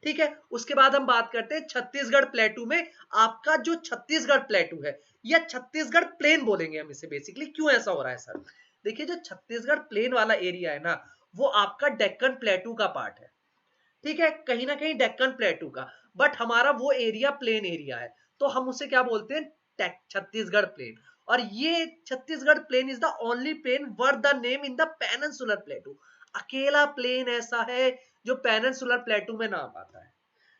ठीक है, उसके बाद हम बात करते हैं छत्तीसगढ़ प्लेटू में। आपका जो छत्तीसगढ़ प्लेटू है, या छत्तीसगढ़ प्लेन बोलेंगे हम इसे बेसिकली, क्यों ऐसा हो रहा है सर, देखिए जो छत्तीसगढ़ प्लेन वाला एरिया है ना, वो आपका डेक्कन प्लेटू का पार्ट है। ठीक है, कहीं ना कहीं डेक्कन प्लेटू का, बट हमारा वो एरिया प्लेन एरिया है, तो हम उसे क्या बोलते हैं, छत्तीसगढ़ प्लेन। और ये Chhattisgarh plain is the only plain worth the name in the peninsular plateau, अकेला प्लेन ऐसा है जो पेनिनसुलर प्लेटू में नाम आता है।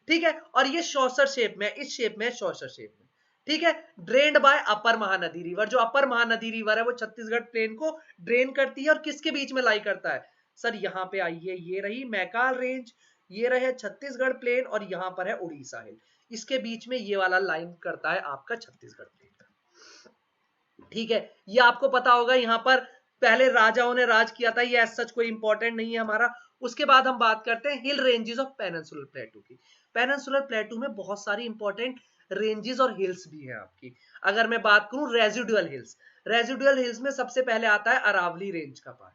ठीक है, और ये शॉर्सर शेप में, इस शेप में, शॉर्सर शेप में। ठीक है, ड्रेन्ड बाय अपर महानदी रिवर, जो अपर महानदी रिवर है वो छत्तीसगढ़ प्लेन को ड्रेन करती है, और किसके बीच में लाई करता है सर, यहाँ पे आइए, ये रही मैकाल रेंज, ये रहे छत्तीसगढ़ प्लेन, और यहाँ पर है उड़ीसा हिल, इसके बीच में ये वाला लाइन करता है आपका छत्तीसगढ़ प्लेन का। ठीक है, ये आपको पता होगा, यहाँ पर पहले राजाओं ने राज किया था, ये एज सच कोई इंपॉर्टेंट नहीं है हमारा। उसके बाद हम बात करते हैं hill ranges of peninsular plateau की। पेनिनसुलर प्लेटू में बहुत सारी इंपॉर्टेंट रेंजेस और हिल्स भी हैं आपकी। अगर मैं बात करूं रेजिडुअल हिल्स, रेजिडुअल हिल्स में सबसे पहले आता है अरावली रेंज का पार्ट।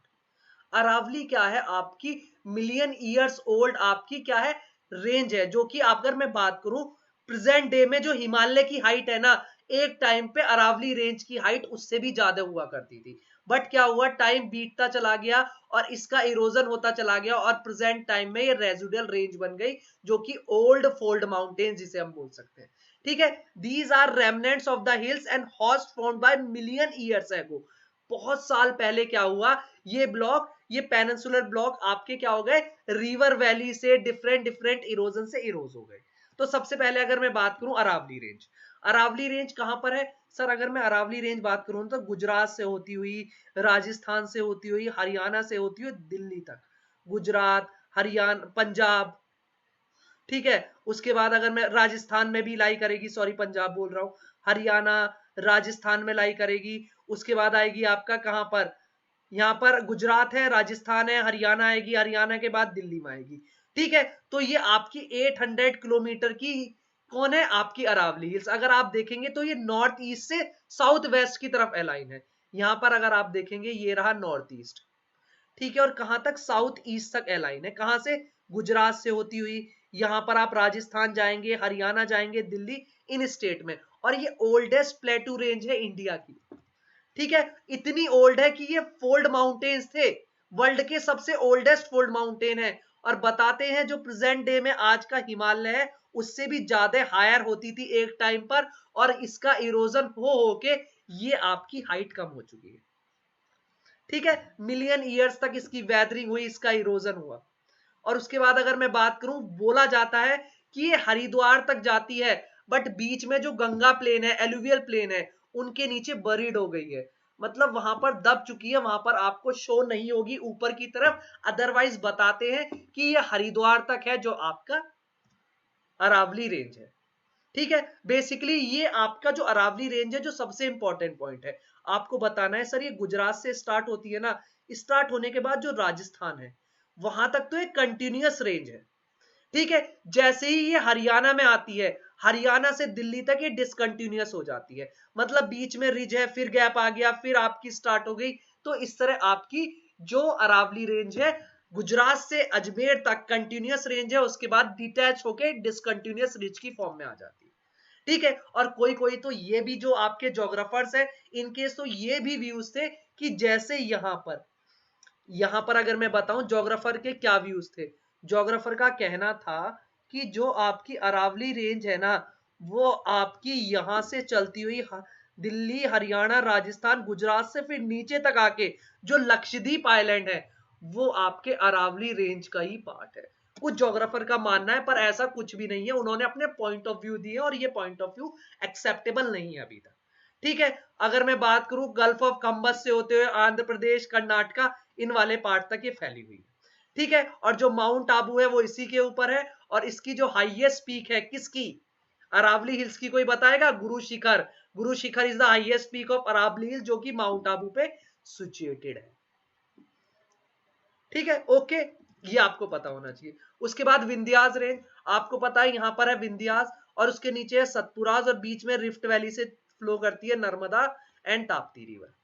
अरावली क्या है, आपकी मिलियन ईयर्स ओल्ड आपकी क्या है, रेंज है, जो कि अगर मैं बात करूं प्रेजेंट डे में जो हिमालय की हाइट है ना, एक टाइम पे अरावली रेंज की हाइट उससे भी ज्यादा हुआ करती थी, बट क्या हुआ, टाइम बीतता चला गया और इसका इरोजन होता चला गया, और प्रेजेंट टाइम में ये रेजिडुअल रेंज बन गई, जो कि ओल्ड फोल्ड माउंटेन जिसे हम बोल सकते हैं। ठीक है, these are remnants of the hills and horsts formed by million years ago. बहुत साल पहले क्या हुआ, ये ब्लॉक, ये पेनिनसुलर ब्लॉक आपके क्या हो गए, रिवर वैली से डिफरेंट डिफरेंट इरोजन से इरोज हो गए। तो सबसे पहले अगर मैं बात करूं अरावली रेंज, अरावली रेंज कहां पर है सर, अगर मैं अरावली रेंज बात करूं तो गुजरात से होती हुई, राजस्थान से होती हुई, हरियाणा से होती हुई दिल्ली तक, गुजरात, हरियाणा, पंजाब। ठीक है, उसके बाद अगर मैं राजस्थान में भी लाई करेगी, सॉरी पंजाब बोल रहा हूं, हरियाणा, राजस्थान में लाई करेगी। उसके बाद आएगी आपका कहां पर, यहाँ पर गुजरात है, राजस्थान है, हरियाणा आएगी, हरियाणा के बाद दिल्ली में आएगी। ठीक है, तो ये आपकी 800 किलोमीटर की कौन है, आपकी अरावली हिल्स। अगर आप देखेंगे तो ये नॉर्थ ईस्ट से साउथ वेस्ट की तरफ अलाइन है। यहां पर अगर आप देखेंगे ये रहा नॉर्थ ईस्ट, ठीक है, और कहां तक, साउथ ईस्ट तक अलाइन है। कहां से, गुजरात से होती हुई यहां पर आप राजस्थान जाएंगे, हरियाणा जाएंगे, दिल्ली, इन स्टेट में। और ये ओल्डेस्ट प्लेटू रेंज है इंडिया की। ठीक है, इतनी ओल्ड है कि ये फोल्ड माउंटेन्स थे, वर्ल्ड के सबसे ओल्डेस्ट फोल्ड माउंटेन है। और बताते हैं जो प्रेजेंट डे में आज का हिमालय है उससे भी ज्यादा हायर होती थी एक टाइम पर, और इसका इरोजन हो के ये आपकी हाइट कम हो चुकी है। ठीक है, मिलियन ईयर्स तक इसकी वेदरिंग हुई, इसका इरोजन हुआ। और उसके बाद अगर मैं बात करूं, बोला जाता है कि ये हरिद्वार तक जाती है, बट बीच में जो गंगा प्लेन है, एलुवियल प्लेन है, उनके नीचे बरीड हो गई है। मतलब वहां पर दब चुकी है, वहां पर आपको शो नहीं होगी ऊपर की तरफ। अदरवाइज बताते हैं कि ये हरिद्वार तक है जो आपका अरावली रेंज है। ठीक है, बेसिकली ये आपका जो अरावली रेंज है, जो सबसे इंपॉर्टेंट पॉइंट है आपको बताना है, सर ये गुजरात से स्टार्ट होती है ना, स्टार्ट होने के बाद जो राजस्थान है वहां तक तो एक कंटिन्यूअस रेंज है। ठीक है, जैसे ही ये हरियाणा में आती है, हरियाणा से दिल्ली तक ये डिसकंटिन्यूअस हो जाती है। मतलब बीच में रिज है, फिर गैप आ गया, फिर आपकी स्टार्ट हो गई। तो इस तरह आपकी जो अरावली रेंज है, गुजरात से अजमेर तक कंटिन्यूअस रेंज है, उसके बाद डिटैच होके डिसकंटिन्यूअस रिज की फॉर्म में आ जाती है। ठीक है, और कोई कोई तो ये भी जो आपके जोग्राफर्स है, इनके तो ये भी व्यूज थे कि जैसे यहां पर अगर मैं बताऊं जोग्राफर के क्या व्यूज थे, जोग्राफर का कहना था कि जो आपकी अरावली रेंज है ना, वो आपकी यहां से चलती हुई दिल्ली, हरियाणा, राजस्थान, गुजरात से फिर नीचे तक आके जो लक्षद्वीप आइलैंड है, वो आपके अरावली रेंज का ही पार्ट है। कुछ जोग्राफर का मानना है, पर ऐसा कुछ भी नहीं है, उन्होंने अपने पॉइंट ऑफ व्यू दिए और ये पॉइंट ऑफ व्यू एक्सेप्टेबल नहीं है अभी तक। ठीक है, अगर मैं बात करूं गल्फ ऑफ कम्बस से होते हुए आंध्र प्रदेश, कर्नाटका, इन वाले पार्ट तक ये फैली हुई है। ठीक है, और जो माउंट आबू है वो इसी के ऊपर है। और इसकी जो हाईएस्ट पीक है किसकी, अरावली हिल्स की, कोई बताएगा, Guru Shikhar. Guru Shikhar is the highest peak of Aravalli hills, जो कि माउंट आबू पे सिचुएटेड है। ठीक है, ओके, ये आपको पता होना चाहिए। उसके बाद विंध्यास रेंज, आपको पता है यहां पर है विंध्यास, और उसके नीचे है सतपुराज, और बीच में रिफ्ट वैली से फ्लो करती है नर्मदा एंड ताप्ती रिवर।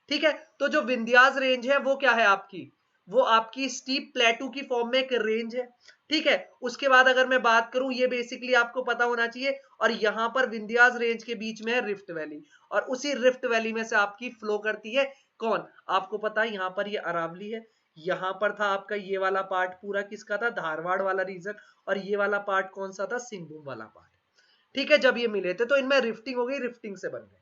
ठीक है, तो जो विंध्यास रेंज है वो क्या है आपकी, वो आपकी स्टीप प्लेटू की फॉर्म में एक रेंज है। ठीक है, उसके बाद अगर मैं बात करूं, ये बेसिकली आपको पता होना चाहिए। और यहां पर विंध्यास रेंज के बीच में है रिफ्ट वैली, और उसी रिफ्ट वैली में से आपकी फ्लो करती है कौन, आपको पता है यहां पर ये अरावली है। यहां पर था आपका ये वाला पार्ट पूरा किसका था, धारवाड़ वाला रीजन, और ये वाला पार्ट कौन सा था, सिंहभूम वाला पार्ट। ठीक है, जब ये मिले थे तो इनमें रिफ्टिंग हो गई, रिफ्टिंग से बन गए।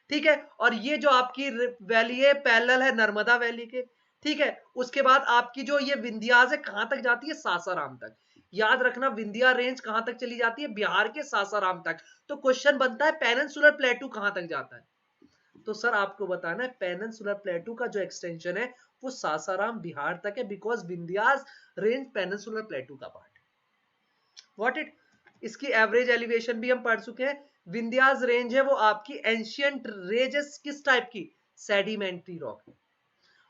ठीक है, और ये जो आपकी वैली है पैरेलल है नर्मदा वैली के। ठीक है, उसके बाद आपकी जो ये विंध्यास है कहां तक जाती है, सासाराम तक। याद रखना विंध्या रेंज कहां तक चली जाती है, बिहार के सासाराम तक। तो क्वेश्चन बनता है पेनिनसुलर प्लेटू कहां तक जाता है, तो सर आपको बताना है पेनिनसुलर प्लेटू का जो एक्सटेंशन है वो सासाराम बिहार तक है, बिकॉज विंध्यास रेंज पेनिनसुलर प्लेटू का पार्ट है। व्हाट इट, इसकी एवरेज एलिवेशन भी हम पढ़ चुके हैं। विंध्यास रेंज है वो आपकी एंशियंट रेंजेस किस टाइप की, सेडिमेंट्री रॉक है।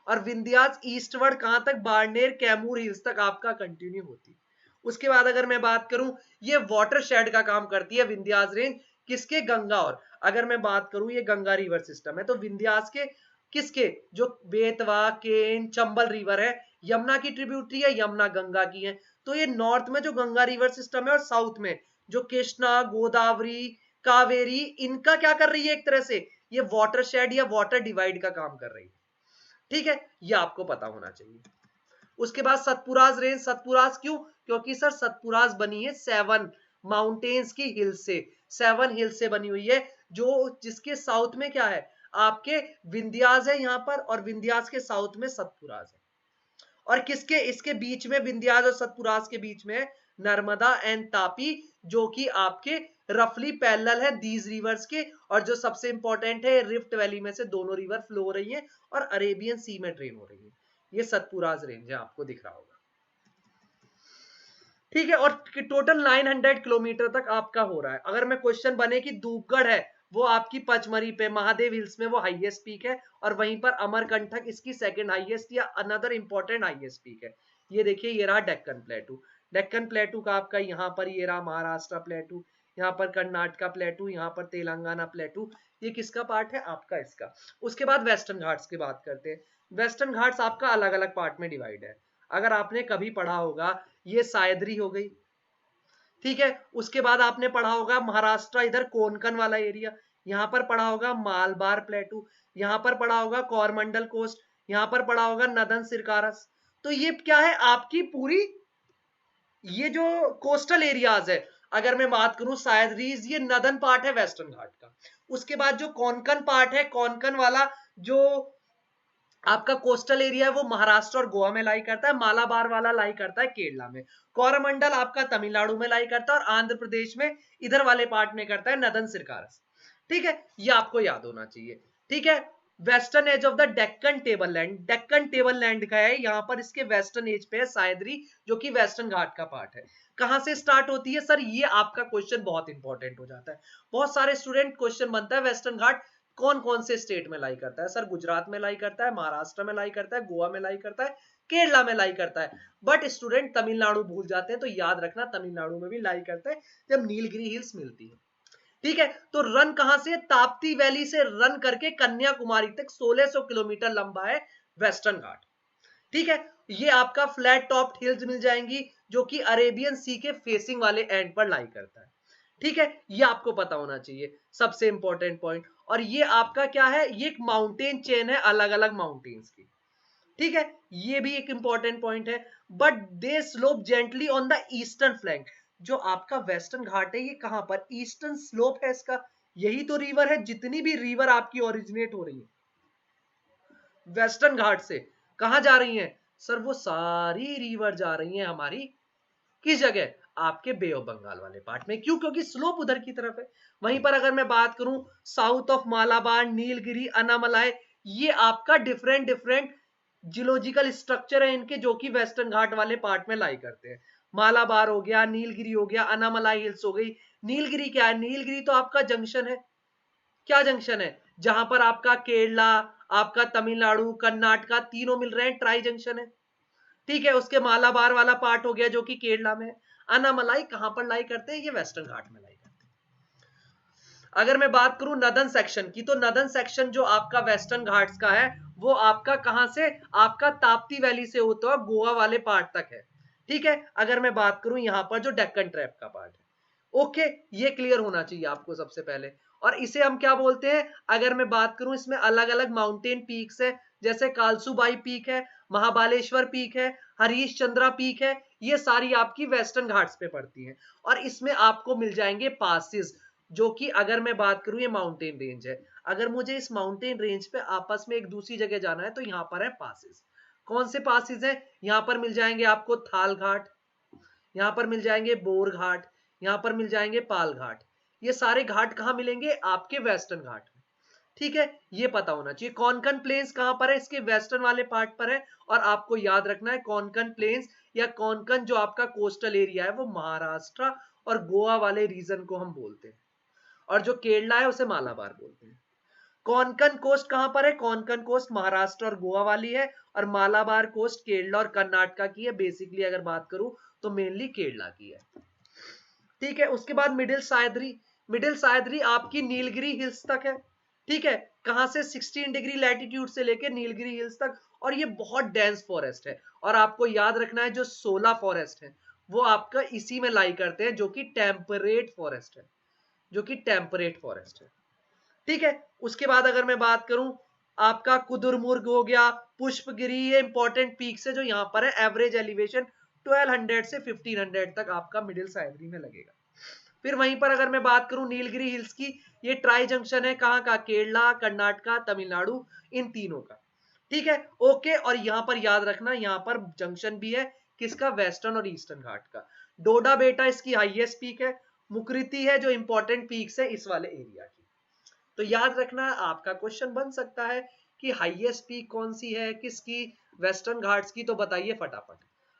और विंध्यास ईस्टवर्ड कहां तक, बाड़मेर, कैमूर हिल्स तक आपका कंटिन्यू होती है। उसके बाद अगर मैं बात करूं, ये वाटर शेड का काम करती है विंध्यास रेंज, किसके, गंगा। और अगर मैं बात करूं, ये गंगा रिवर सिस्टम है, तो विंध्यास के किसके, जो बेतवा, केन, चंबल रिवर है, यमुना की ट्रिब्यूटरी है, यमुना गंगा की है। तो ये नॉर्थ में जो गंगा रिवर सिस्टम है, और साउथ में जो कृष्णा, गोदावरी, कावेरी, इनका क्या कर रही है, एक तरह से ये वाटर शेड या वाटर डिवाइड का काम कर रही है। ठीक है, ये आपको पता होना चाहिए। उसके बाद सतपुराज रेंज, सतपुराज क्यों, क्योंकि सर सतपुराज बनी है 7 माउंटेन्स की हिल से, 7 हिल से बनी हुई है, जो जिसके साउथ में क्या है, आपके विंध्यास है यहां पर, और विंध्यास के साउथ में सतपुराज है। और किसके, इसके बीच में, विंध्यास और सतपुराज के बीच में नर्मदा एंड तापी, जो कि आपके रफली पैरेलल है दीज रिवर्स के। और जो सबसे इंपॉर्टेंट है, रिफ्ट वैली में से दोनों रिवर फ्लो हो रही है और अरेबियन सी में ड्रेन हो रही है। ये सतपुराज रेंज है, आपको दिख रहा होगा। ठीक है, और टोटल 900 किलोमीटर तक आपका हो रहा है। अगर मैं क्वेश्चन बने कि धूपगढ़ है, वो आपकी पचमरी पे महादेव हिल्स में वो हाईएस्ट पीक है, और वहीं पर अमरकंटक इसकी सेकंड हाईएस्ट या अनदर इंपॉर्टेंट हाईएस्ट पीक है। ये देखिए, ये रहा डेक्कन प्लेटू। डेक्कन प्लेटू का आपका यहाँ पर ये रहा महाराष्ट्र प्लेटू, यहाँ पर कर्नाटका प्लेटू, यहाँ पर तेलंगाना प्लेटू। ये किसका पार्ट है? आपका इसका। उसके बाद वेस्टर्न घाट्स की बात करते हैं। वेस्टर्न घाट्स आपका अलग अलग पार्ट में डिवाइड है। अगर आपने कभी पढ़ा होगा, ये सायद्री हो गई, ठीक है। उसके बाद आपने पढ़ा होगा महाराष्ट्र, इधर कोंकण वाला एरिया, यहाँ पर पढ़ा होगा मालबार प्लेटू, यहाँ पर पढ़ा होगा कोरमंडल कोस्ट, यहाँ पर पढ़ा होगा नदन सिरकारस। तो ये क्या है? आपकी पूरी ये जो कोस्टल एरियाज है, अगर मैं बात करूं सायद्रीज, ये नदन पार्ट है वेस्टर्न घाट का। उसके बाद जो कोंकण पार्ट है, कोंकण वाला जो आपका कोस्टल एरिया है, वो महाराष्ट्र और गोवा में लाई करता है। मालाबार वाला लाई करता है केरला में। कोरमंडल आपका तमिलनाडु में लाई करता है, और आंध्र प्रदेश में इधर वाले पार्ट में करता है नदन सिरकारस। ठीक है, ये आपको याद होना चाहिए। ठीक है, western edge of the Deccan tableland, Deccan tableland का है, यहाँ पर इसके वेस्टर्न एज पे है सायद्री, जो कि वेस्टर्न घाट का पार्ट है। कहां से स्टार्ट होती है सर? ये आपका क्वेश्चन बहुत इंपॉर्टेंट हो जाता है। बहुत सारे स्टूडेंट क्वेश्चन बनता है, वेस्टर्न घाट कौन कौन से स्टेट में लाई करता है? सर गुजरात में लाई करता है, महाराष्ट्र में लाई करता है, गोवा में लाई करता है, केरला में लाई करता है। बट स्टूडेंट तमिलनाडु भूल जाते हैं, तो याद रखना तमिलनाडु में भी लाई करता है जब नीलगिरी हिल्स मिलती है। ठीक है, तो रन कहां से? ताप्ती वैली से रन करके कन्याकुमारी तक 1600 किलोमीटर लंबा है वेस्टर्न घाट। ठीक है, ये आपका फ्लैट टॉप हिल्स मिल जाएंगी, जो कि अरेबियन सी के फेसिंग वाले एंड पर लाई करता है। ठीक है, ये आपको पता होना चाहिए, सबसे इंपॉर्टेंट पॉइंट। और ये आपका क्या है? ये एक माउंटेन चेन है, अलग अलग माउंटेन्स की। ठीक है, ये भी एक इंपॉर्टेंट पॉइंट है। But they slope gently on the eastern flank. जो आपका वेस्टर्न घाट है, ये कहां पर? ईस्टर्न स्लोप है इसका। यही तो रिवर है, जितनी भी रिवर आपकी ओरिजिनेट हो रही है वेस्टर्न घाट से, कहां जा रही हैं सर? वो सारी रिवर जा रही हैं हमारी किस जगह? आपके बे ऑफ बंगाल वाले पार्ट में। क्यों? क्योंकि स्लोप उधर की तरफ है। वहीं पर अगर मैं बात करूं साउथ ऑफ मालाबार, नीलगिरी, अनामलाई, ये आपका डिफरेंट डिफरेंट जियोलॉजिकल स्ट्रक्चर है इनके, जो कि वेस्टर्न घाट वाले पार्ट में लाई करते हैं। मालाबार हो गया, नीलगिरी हो गया, अनामलाई हिल्स हो गई। नीलगिरी क्या है? नीलगिरी तो आपका जंक्शन है। क्या जंक्शन है? जहां पर आपका केरला, आपका तमिलनाडु, कर्नाटका तीनों मिल रहे हैं, ट्राई जंक्शन है। ठीक है, उसके मालाबार वाला पार्ट हो गया, जो कि केरला में। अनामलाई कहां पर लाई करते हैं? ये वेस्टर्न घाट में लाई करते हैं। अगर मैं बात करूं नदन सेक्शन की, तो नदन सेक्शन जो आपका वेस्टर्न घाट्स का है, वो आपका कहां से? आपका ताप्ती वैली से होता है गोवा वाले पार्ट तक है। ठीक है, अगर मैं बात करूं यहां पर जो डेक्कन ट्रैप का पार्ट है, ओके, ये क्लियर होना चाहिए आपको सबसे पहले। और इसे हम क्या बोलते हैं? अगर मैं बात करूं, इसमें अलग अलग माउंटेन पीक्स है, जैसे कालसूबाई पीक है, महाबालेश्वर पीक है, हरीश चंद्रा पीक है। ये सारी आपकी वेस्टर्न घाट्स पे पड़ती हैं। और इसमें आपको मिल जाएंगे पासिस, जो कि अगर मैं बात करूं, ये माउंटेन रेंज है। अगर मुझे इस माउंटेन रेंज पे आपस में एक दूसरी जगह जाना है, तो यहाँ पर है पासिस। कौन से पासिस है? यहाँ पर मिल जाएंगे आपको थाल घाट, यहाँ पर मिल जाएंगे बोर घाट, यहाँ पर मिल जाएंगे पाल घाट। ये सारे घाट कहाँ मिलेंगे? आपके वेस्टर्न घाट में। ठीक है, ये पता होना चाहिए। कोंकण प्लेन्स कहां पर है? इसके वेस्टर्न वाले पार्ट पर है। और आपको याद रखना है, कोंकण प्लेन्स या कोंकण जो आपका कोस्टल एरिया है, वो महाराष्ट्र और गोवा वाले रीजन को हम बोलते हैं, और जो केरला है उसे मालाबार बोलते हैं। कोंकण कोस्ट कहां पर है? कोंकण कोस्ट महाराष्ट्र और गोवा वाली है, और मालाबार कोस्ट केरला और कर्नाटका की है। बेसिकली अगर बात करूं तो मेनली केरला की है। ठीक है, उसके बाद मिडिल सायद्री। मिडिल सायद्री आपकी नीलगिरी हिल्स तक है। ठीक है, कहां से? 16 डिग्री लैटिट्यूड से लेकर नीलगिरी हिल्स तक। और ये बहुत डेंस फॉरेस्ट है। और आपको याद रखना है, जो 16 फॉरेस्ट है, वो आपका इसी में लाई करते हैं, जो कि टेम्परेट फॉरेस्ट है, जो कि टेम्परेट फॉरेस्ट है। ठीक है, उसके बाद अगर मैं बात करूं, आपका कुदुरमुर्ग हो गया, पुष्पगिरी, ये इंपॉर्टेंट पीक्स है जो यहाँ पर है। एवरेज एलिवेशन 1200 से 1500 तक आपका मिडिल सायद्री में लगेगा। फिर वहीं पर अगर मैं बात करूं नीलगिरी हिल्स की, ये ट्राई जंक्शन है, कहां का? केरला, कर्नाटका, तमिलनाडु, इन तीनों का। ठीक है, ओके। और यहां पर याद रखना, यहां पर जंक्शन भी है, किसका? वेस्टर्न और ईस्टर्न घाट का। डोडा बेटा इसकी हाईएस्ट पीक है। मुकृति है जो इंपॉर्टेंट पीक्स है इस वाले एरिया की। तो याद रखना, आपका क्वेश्चन बन सकता है कि हाईएस्ट पीक कौन सी है, किसकी? वेस्टर्न घाट्स की। तो बताइए फटाफट,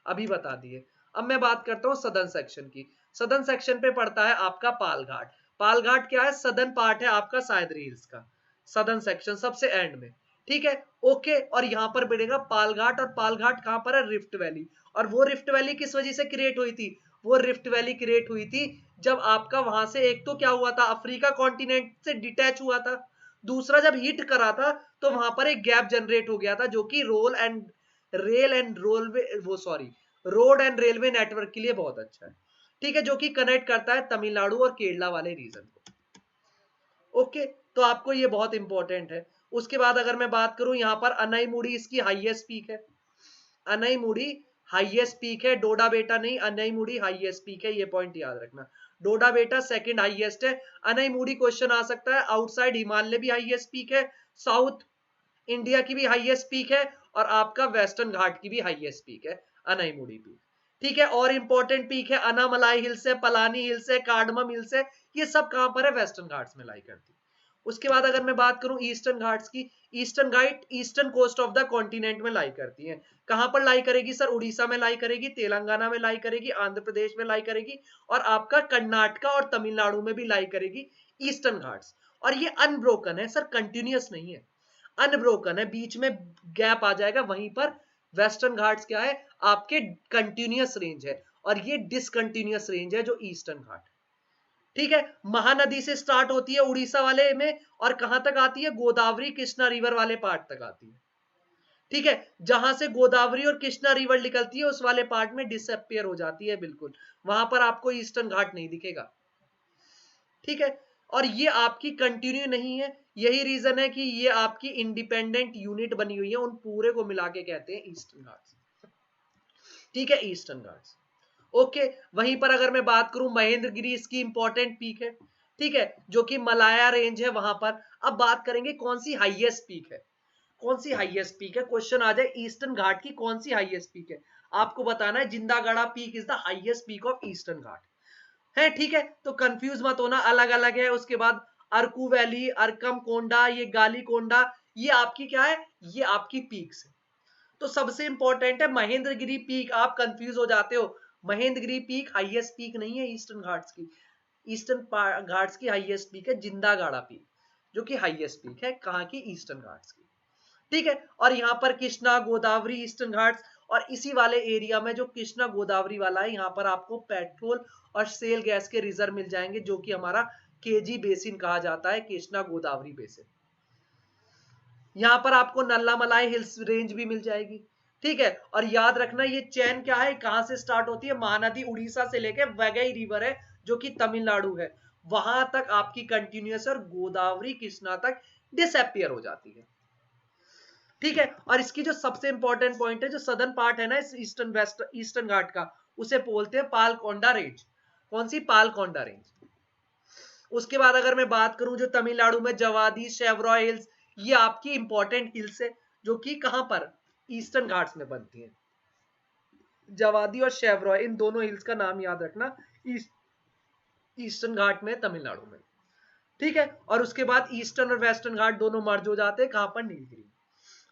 अभी बता दिए। अब मैं बात करता हूं सदर्न सेक्शन की। सदर्न सेक्शन पे पड़ता है आपका पाल घाट। पाल घाट क्या है, सदर्न पार्ट है आपका सायद्री हिल्स का, सदर्न सेक्शन सबसे एंड में, ठीक है, ओके। और यहां पर मिलेगा पाल घाट, और पाल घाट कहां पर है, रिफ्ट वैली। और वो रिफ्ट वैली किस वजह से क्रिएट हुई थी, वो रिफ्ट वैली क्रिएट हुई थी जब आपका वहां से एक तो क्या हुआ था, अफ्रीका कॉन्टिनेंट से डिटैच हुआ था, दूसरा जब हिट करा था तो वहां पर एक गैप जनरेट हो गया था, जो कि रोड एंड रेलवे नेटवर्क के लिए बहुत अच्छा है, ठीक है, जो कि कनेक्ट करता है तमिलनाडु और केरला वाले रीजन को, ओके। तो आपको ये बहुत इंपॉर्टेंट है। उसके बाद अगर मैं बात करूं, यहां पर अनाईमुड़ी इसकी हाईएस्ट पीक है, अनाईमुड़ी हाईएस्ट पीक है, डोडा बेटा नहीं, अनाईमुड़ी हाईएस्ट पीक है, ये पॉइंट याद रखना। डोडा बेटा सेकंड हाईएस्ट है, अनाईमुड़ी क्वेश्चन आ सकता है, आउटसाइड हिमालय भी हाईएस्ट पीक है, साउथ इंडिया की भी हाईएस्ट पीक है, और आपका वेस्टर्न घाट की भी हाईएस्ट पीक है अनाईमुड़ी पीक, ठीक है। और इंपॉर्टेंट पीक है अनामलाई हिल्स है, पलानी हिल्स है, कार्डमम हिल्स है, ये सब कहां पर है, वेस्टर्न घाट्स में लाई करती है। उसके बाद अगर मैं बात करूं ईस्टर्न घाट्स की, eastern ghat eastern coast of the continent में लाई करती है। कहां पर लाई करेगी सर, उड़ीसा में लाई करेगी, तेलंगाना में लाई करेगी, आंध्र प्रदेश में लाई करेगी, और आपका कर्नाटका और तमिलनाडु में भी लाई करेगी ईस्टर्न घाट्स। और ये अनब्रोकन है सर, कंटिन्यूअस नहीं है, अनब्रोकन है, बीच में गैप आ जाएगा, वहीं पर वेस्टर्न घाट्स क्या है, आपके कंटिन्यूअस रेंज है, और ये डिसकंटिन्यूअस रेंज है जो ईस्टर्न घाट, ठीक है। महानदी से स्टार्ट होती है उड़ीसा वाले में, और कहां तक आती है, गोदावरी कृष्णा रिवर वाले पार्ट तक आती है, ठीक है। जहां से गोदावरी और कृष्णा रिवर निकलती है उस वाले पार्ट में डिसअपियर हो जाती है बिल्कुल, वहां पर आपको ईस्टर्न घाट नहीं दिखेगा, ठीक है। और ये आपकी कंटिन्यू नहीं है, यही रीजन है कि ये आपकी इंडिपेंडेंट यूनिट बनी हुई है, उन पूरे को मिला के कहते हैं ईस्टर्न घाट्स, ठीक है, ईस्टर्न घाट्स, ओके। वहीं पर अगर मैं बात करूं महेंद्रगिरी इसकी इंपॉर्टेंट पीक है, ठीक है, जो कि मलाया रेंज है वहां पर। अब बात करेंगे कौन सी हाईएस्ट पीक है, कौन सी हाईएस्ट पीक है, क्वेश्चन आ जाए ईस्टर्न घाट की कौन सी हाईएस्ट पीक है, आपको बताना है Jindhagada peak is the highest peak of Eastern Ghat है, ठीक है। तो कंफ्यूज मत होना, अलग अलग है। उसके बाद अरकू वैली, अरकम कोंडा, ये गाली कोंडा, ये आपकी क्या है, ये आपकी पीक्स है। तो सबसे इंपॉर्टेंट है महेंद्रगिरी पीक, आप कंफ्यूज हो जाते हो, महेंद्रगिरी पीक हाईएस्ट पीक नहीं है ईस्टर्न घाट्स की, ईस्टर्न घाट्स की हाईएस्ट पीक है जिंदागाड़ा पीक, जो कि हाईएस्ट पीक है कहाँ की, ईस्टर्न घाट्स की, ठीक है। और यहाँ पर कृष्णा गोदावरी ईस्टर्न घाट्स, और इसी वाले एरिया में जो कृष्णा गोदावरी वाला है, यहाँ पर आपको पेट्रोल और सेल गैस के रिजर्व मिल जाएंगे, जो कि हमारा केजी बेसिन कहा जाता है, कृष्णा गोदावरी बेसिन। यहाँ पर आपको नल्लामलाई हिल्स रेंज भी मिल जाएगी, ठीक है। और याद रखना ये चैन क्या है, कहां से स्टार्ट होती है, महानदी उड़ीसा से लेके वैगई रिवर है जो कि तमिलनाडु है, वहां तक आपकी कंटिन्यूअस, और गोदावरी कृष्णा तक डिसअपियर हो जाती है, ठीक है। और इसकी जो सबसे इंपॉर्टेंट पॉइंट है, जो सदर्न पार्ट है ना इस ईस्टर्न घाट का, उसे बोलते हैं पालकोंडा रेंज, कौन सी, पालकोंडा रेंज। उसके बाद अगर मैं बात करूं जो तमिलनाडु में जवादी शेवरॉय हिल्स, ये आपकी इंपॉर्टेंट हिल्स है, जो कि कहां पर, ईस्टर्न घाट्स में बनती है, जवादी और शेवरॉय, इन दोनों हिल्स का नाम याद रखना, ईस्टर्न घाट में तमिलनाडु में, ठीक है। और उसके बाद ईस्टर्न और वेस्टर्न घाट दोनों मर्ज हो जाते हैं कहां पर, नीलगिरी।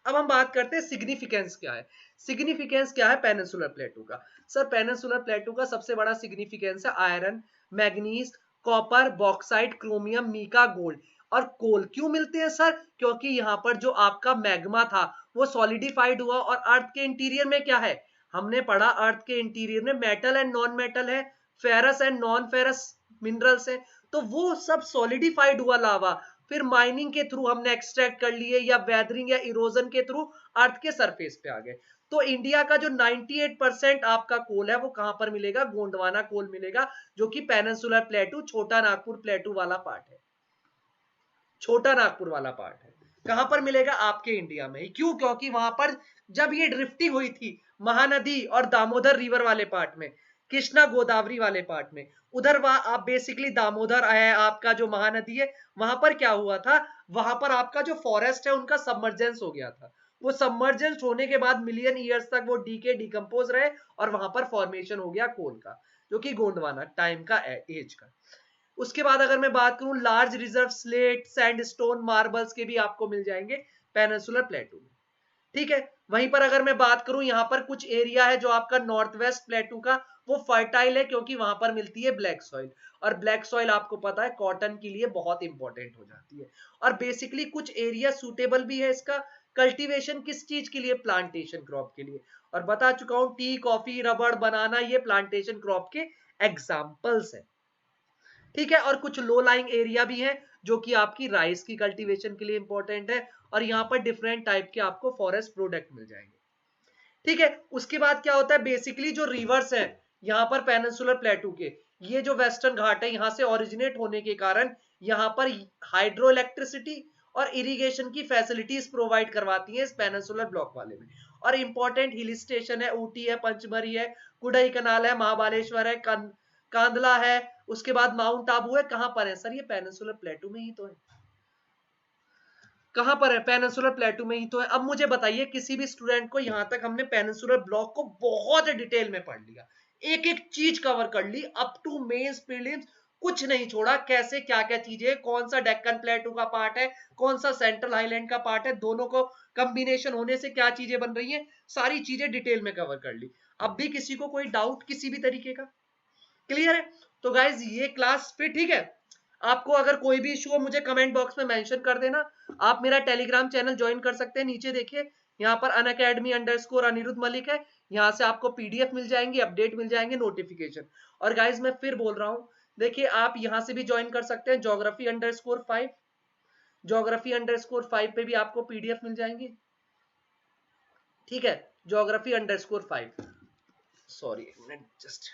अब हम बात करते हैं सिग्निफिकेंस क्या है, सिग्निफिकेंस क्या है पेनिनसुलर प्लेटू का। सर पेनिनसुलर प्लेटू का सबसे बड़ा सिग्निफिकेंस है iron, manganese, copper, bauxite, chromium, mica, gold और कोल। क्यों मिलते हैं सर, क्योंकि यहाँ पर जो आपका मैग्मा था वो सॉलिडिफाइड हुआ, और अर्थ के इंटीरियर में क्या है, हमने पढ़ा अर्थ के इंटीरियर में मेटल एंड नॉन मेटल है, ferrous and non ferrous minerals है, तो वो सब सॉलिडिफाइड हुआ लावा, फिर माइनिंग के थ्रू हमने एक्सट्रैक्ट कर लिए, या वेदरिंग या इरोजन के थ्रू अर्थ के सरफेस पे आ गए। तो इंडिया का जो 98% आपका कोल है वो कहां पर मिलेगा, गोंडवाना कोल मिलेगा, जो कि पेनिनसुलर प्लेटू, छोटा नागपुर प्लेटू वाला पार्ट है, छोटा नागपुर वाला पार्ट है, कहां पर मिलेगा, आपके इंडिया में ही। क्यों, क्योंकि वहां पर जब ये ड्रिफ्टिंग हुई थी महानदी और दामोदर रिवर वाले पार्ट में, कृष्णा गोदावरी वाले पार्ट में, उधर वहां आप बेसिकली दामोदर है आपका जो महानदी है, वहां पर क्या हुआ था, वहां पर आपका जो फॉरेस्ट है उनका सबमर्जेंस हो गया था, वो सबमर्जेंस होने के बाद मिलियन ईयर्स तक वो डिकम्पोज रहे, और वहां पर फॉर्मेशन हो गया कोल का, जो कि गोंडवाना टाइम का एज का। उसके बाद अगर मैं बात करूं large reserve slate, sandstone, marbles के भी आपको मिल जाएंगे पेनिनसुलर प्लेटू में, ठीक है। वहीं पर अगर मैं बात करूं यहाँ पर कुछ एरिया है जो आपका नॉर्थ वेस्ट प्लेटू का, वो फर्टाइल है क्योंकि वहां पर मिलती है ब्लैक सॉइल, और ब्लैक सॉइल आपको पता है कॉटन के लिए बहुत इंपॉर्टेंट हो जाती है। और बेसिकली कुछ एरिया सूटेबल भी है इसका कल्टीवेशन, किस चीज के लिए, प्लांटेशन क्रॉप के लिए। और बता चुका हूं टी, कॉफी, रबड़, बनाना ये प्लांटेशन क्रॉप के एग्जाम्पल्स है। ठीक है, और कुछ लो लाइंग एरिया भी है जो कि आपकी राइस की कल्टीवेशन के लिए इंपॉर्टेंट है, और यहाँ पर डिफरेंट टाइप के आपको फॉरेस्ट प्रोडक्ट मिल जाएंगे। ठीक है, उसके बाद क्या होता है, बेसिकली जो रिवर्स है यहाँ पर पेनिनसुलर प्लेटू के, ये जो वेस्टर्न घाट है यहाँ से ओरिजिनेट होने के कारण यहाँ पर हाइड्रो इलेक्ट्रिसिटी और इरिगेशन की फैसिलिटीज प्रोवाइड करवाती है इस पेनिनसुलर ब्लॉक वाले में। और इंपॉर्टेंट हिल स्टेशन है, ऊटी है, पंचमरी है, कुडई कनाल है, महाबालेश्वर है, कांदला है, उसके बाद माउंट आबू है। कहां पर है सर, ये पेनिनसुलर प्लेटू में ही तो है। कहां पर है, पेनिनसुलर प्लेटू में ही तो है। अब मुझे बताइए, किसी भी स्टूडेंट को, यहां तक हमने पेनिनसुलर ब्लॉक को बहुत डिटेल में पढ़ लिया, एक एक चीज कवर कर ली अप टू मेंस प्रीलिम्स, कुछ नहीं छोड़ा, कैसे क्या क्या चीजें, कौन सा डेक्कन प्लेटू का पार्ट है, कौन सा सेंट्रल हाईलैंड का पार्ट है, दोनों को कॉम्बिनेशन होने से क्या चीजें बन रही है, सारी चीजें डिटेल में कवर कर ली। अब भी किसी को कोई डाउट किसी भी तरीके का, क्लियर है? तो गाइज ये क्लास फिर ठीक है। आपको अगर कोई भी इशू हो मुझे कमेंट बॉक्स में मेंशन कर देना। आप मेरा टेलीग्राम चैनल ज्वाइन कर सकते हैं, नीचे देखिए यहाँ पर unacademy_अनिरुद्ध मलिक है, यहाँ से आपको पीडीएफ मिल जाएंगी, अपडेट मिल जाएंगे, नोटिफिकेशन। और गाइज मैं फिर बोल रहा हूँ, देखिए आप यहाँ से भी ज्वाइन कर सकते हैं ज्योग्राफी_5, ज्योग्राफी_5 पे भी आपको पीडीएफ मिल जाएंगी। ठीक है, ज्योग्राफी_5, सॉरी जस्ट,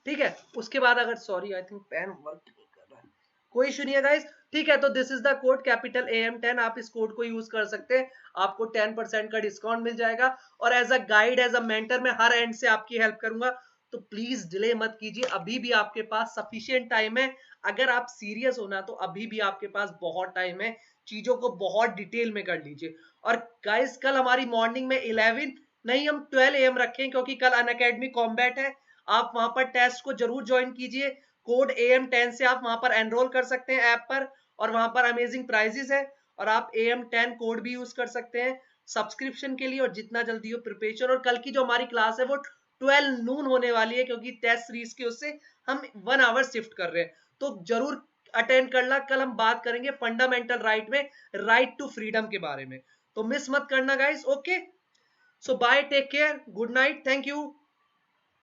ठीक है। उसके बाद अगर, sorry I think pen work नहीं कर रहा है, कोई इशू नहीं है गाइस। ठीक है, तो this is the code capital AM10, आप इस कोड को यूज कर सकते हैं, आपको 10% का डिस्काउंट मिल जाएगा। और as a guide, as a mentor, मैं हर एंड से आपकी हेल्प करूंगा, तो प्लीज डिले मत कीजिए, अभी भी आपके पास सफिशिएंट टाइम है। अगर आप सीरियस होना तो अभी भी आपके पास बहुत टाइम है, चीजों को बहुत डिटेल में कर लीजिए। और गाइस कल हमारी मॉर्निंग में 11 नहीं, हम 12 AM रखें, क्योंकि कल अनअकैडमी कॉम्बैट है। आप वहां पर टेस्ट को जरूर ज्वाइन कीजिए, कोड AM10 से आप वहां पर एनरोल कर सकते हैं ऐप पर, और वहां पर अमेजिंग प्राइजेस है, और आप AM10 कोड भी यूज कर सकते हैं सब्सक्रिप्शन के लिए। और जितना जल्दी हो प्रिपरेशन, और कल की जो हमारी क्लास है वो 12 नून होने वाली है, क्योंकि टेस्ट सीरीज के उससे हम 1 आवर शिफ्ट कर रहे हैं, तो जरूर अटेंड करना। कल हम बात करेंगे फंडामेंटल राइट में राइट टू फ्रीडम के बारे में, तो मिस मत करना guys. Okay, so bye, take care, good night, thank you.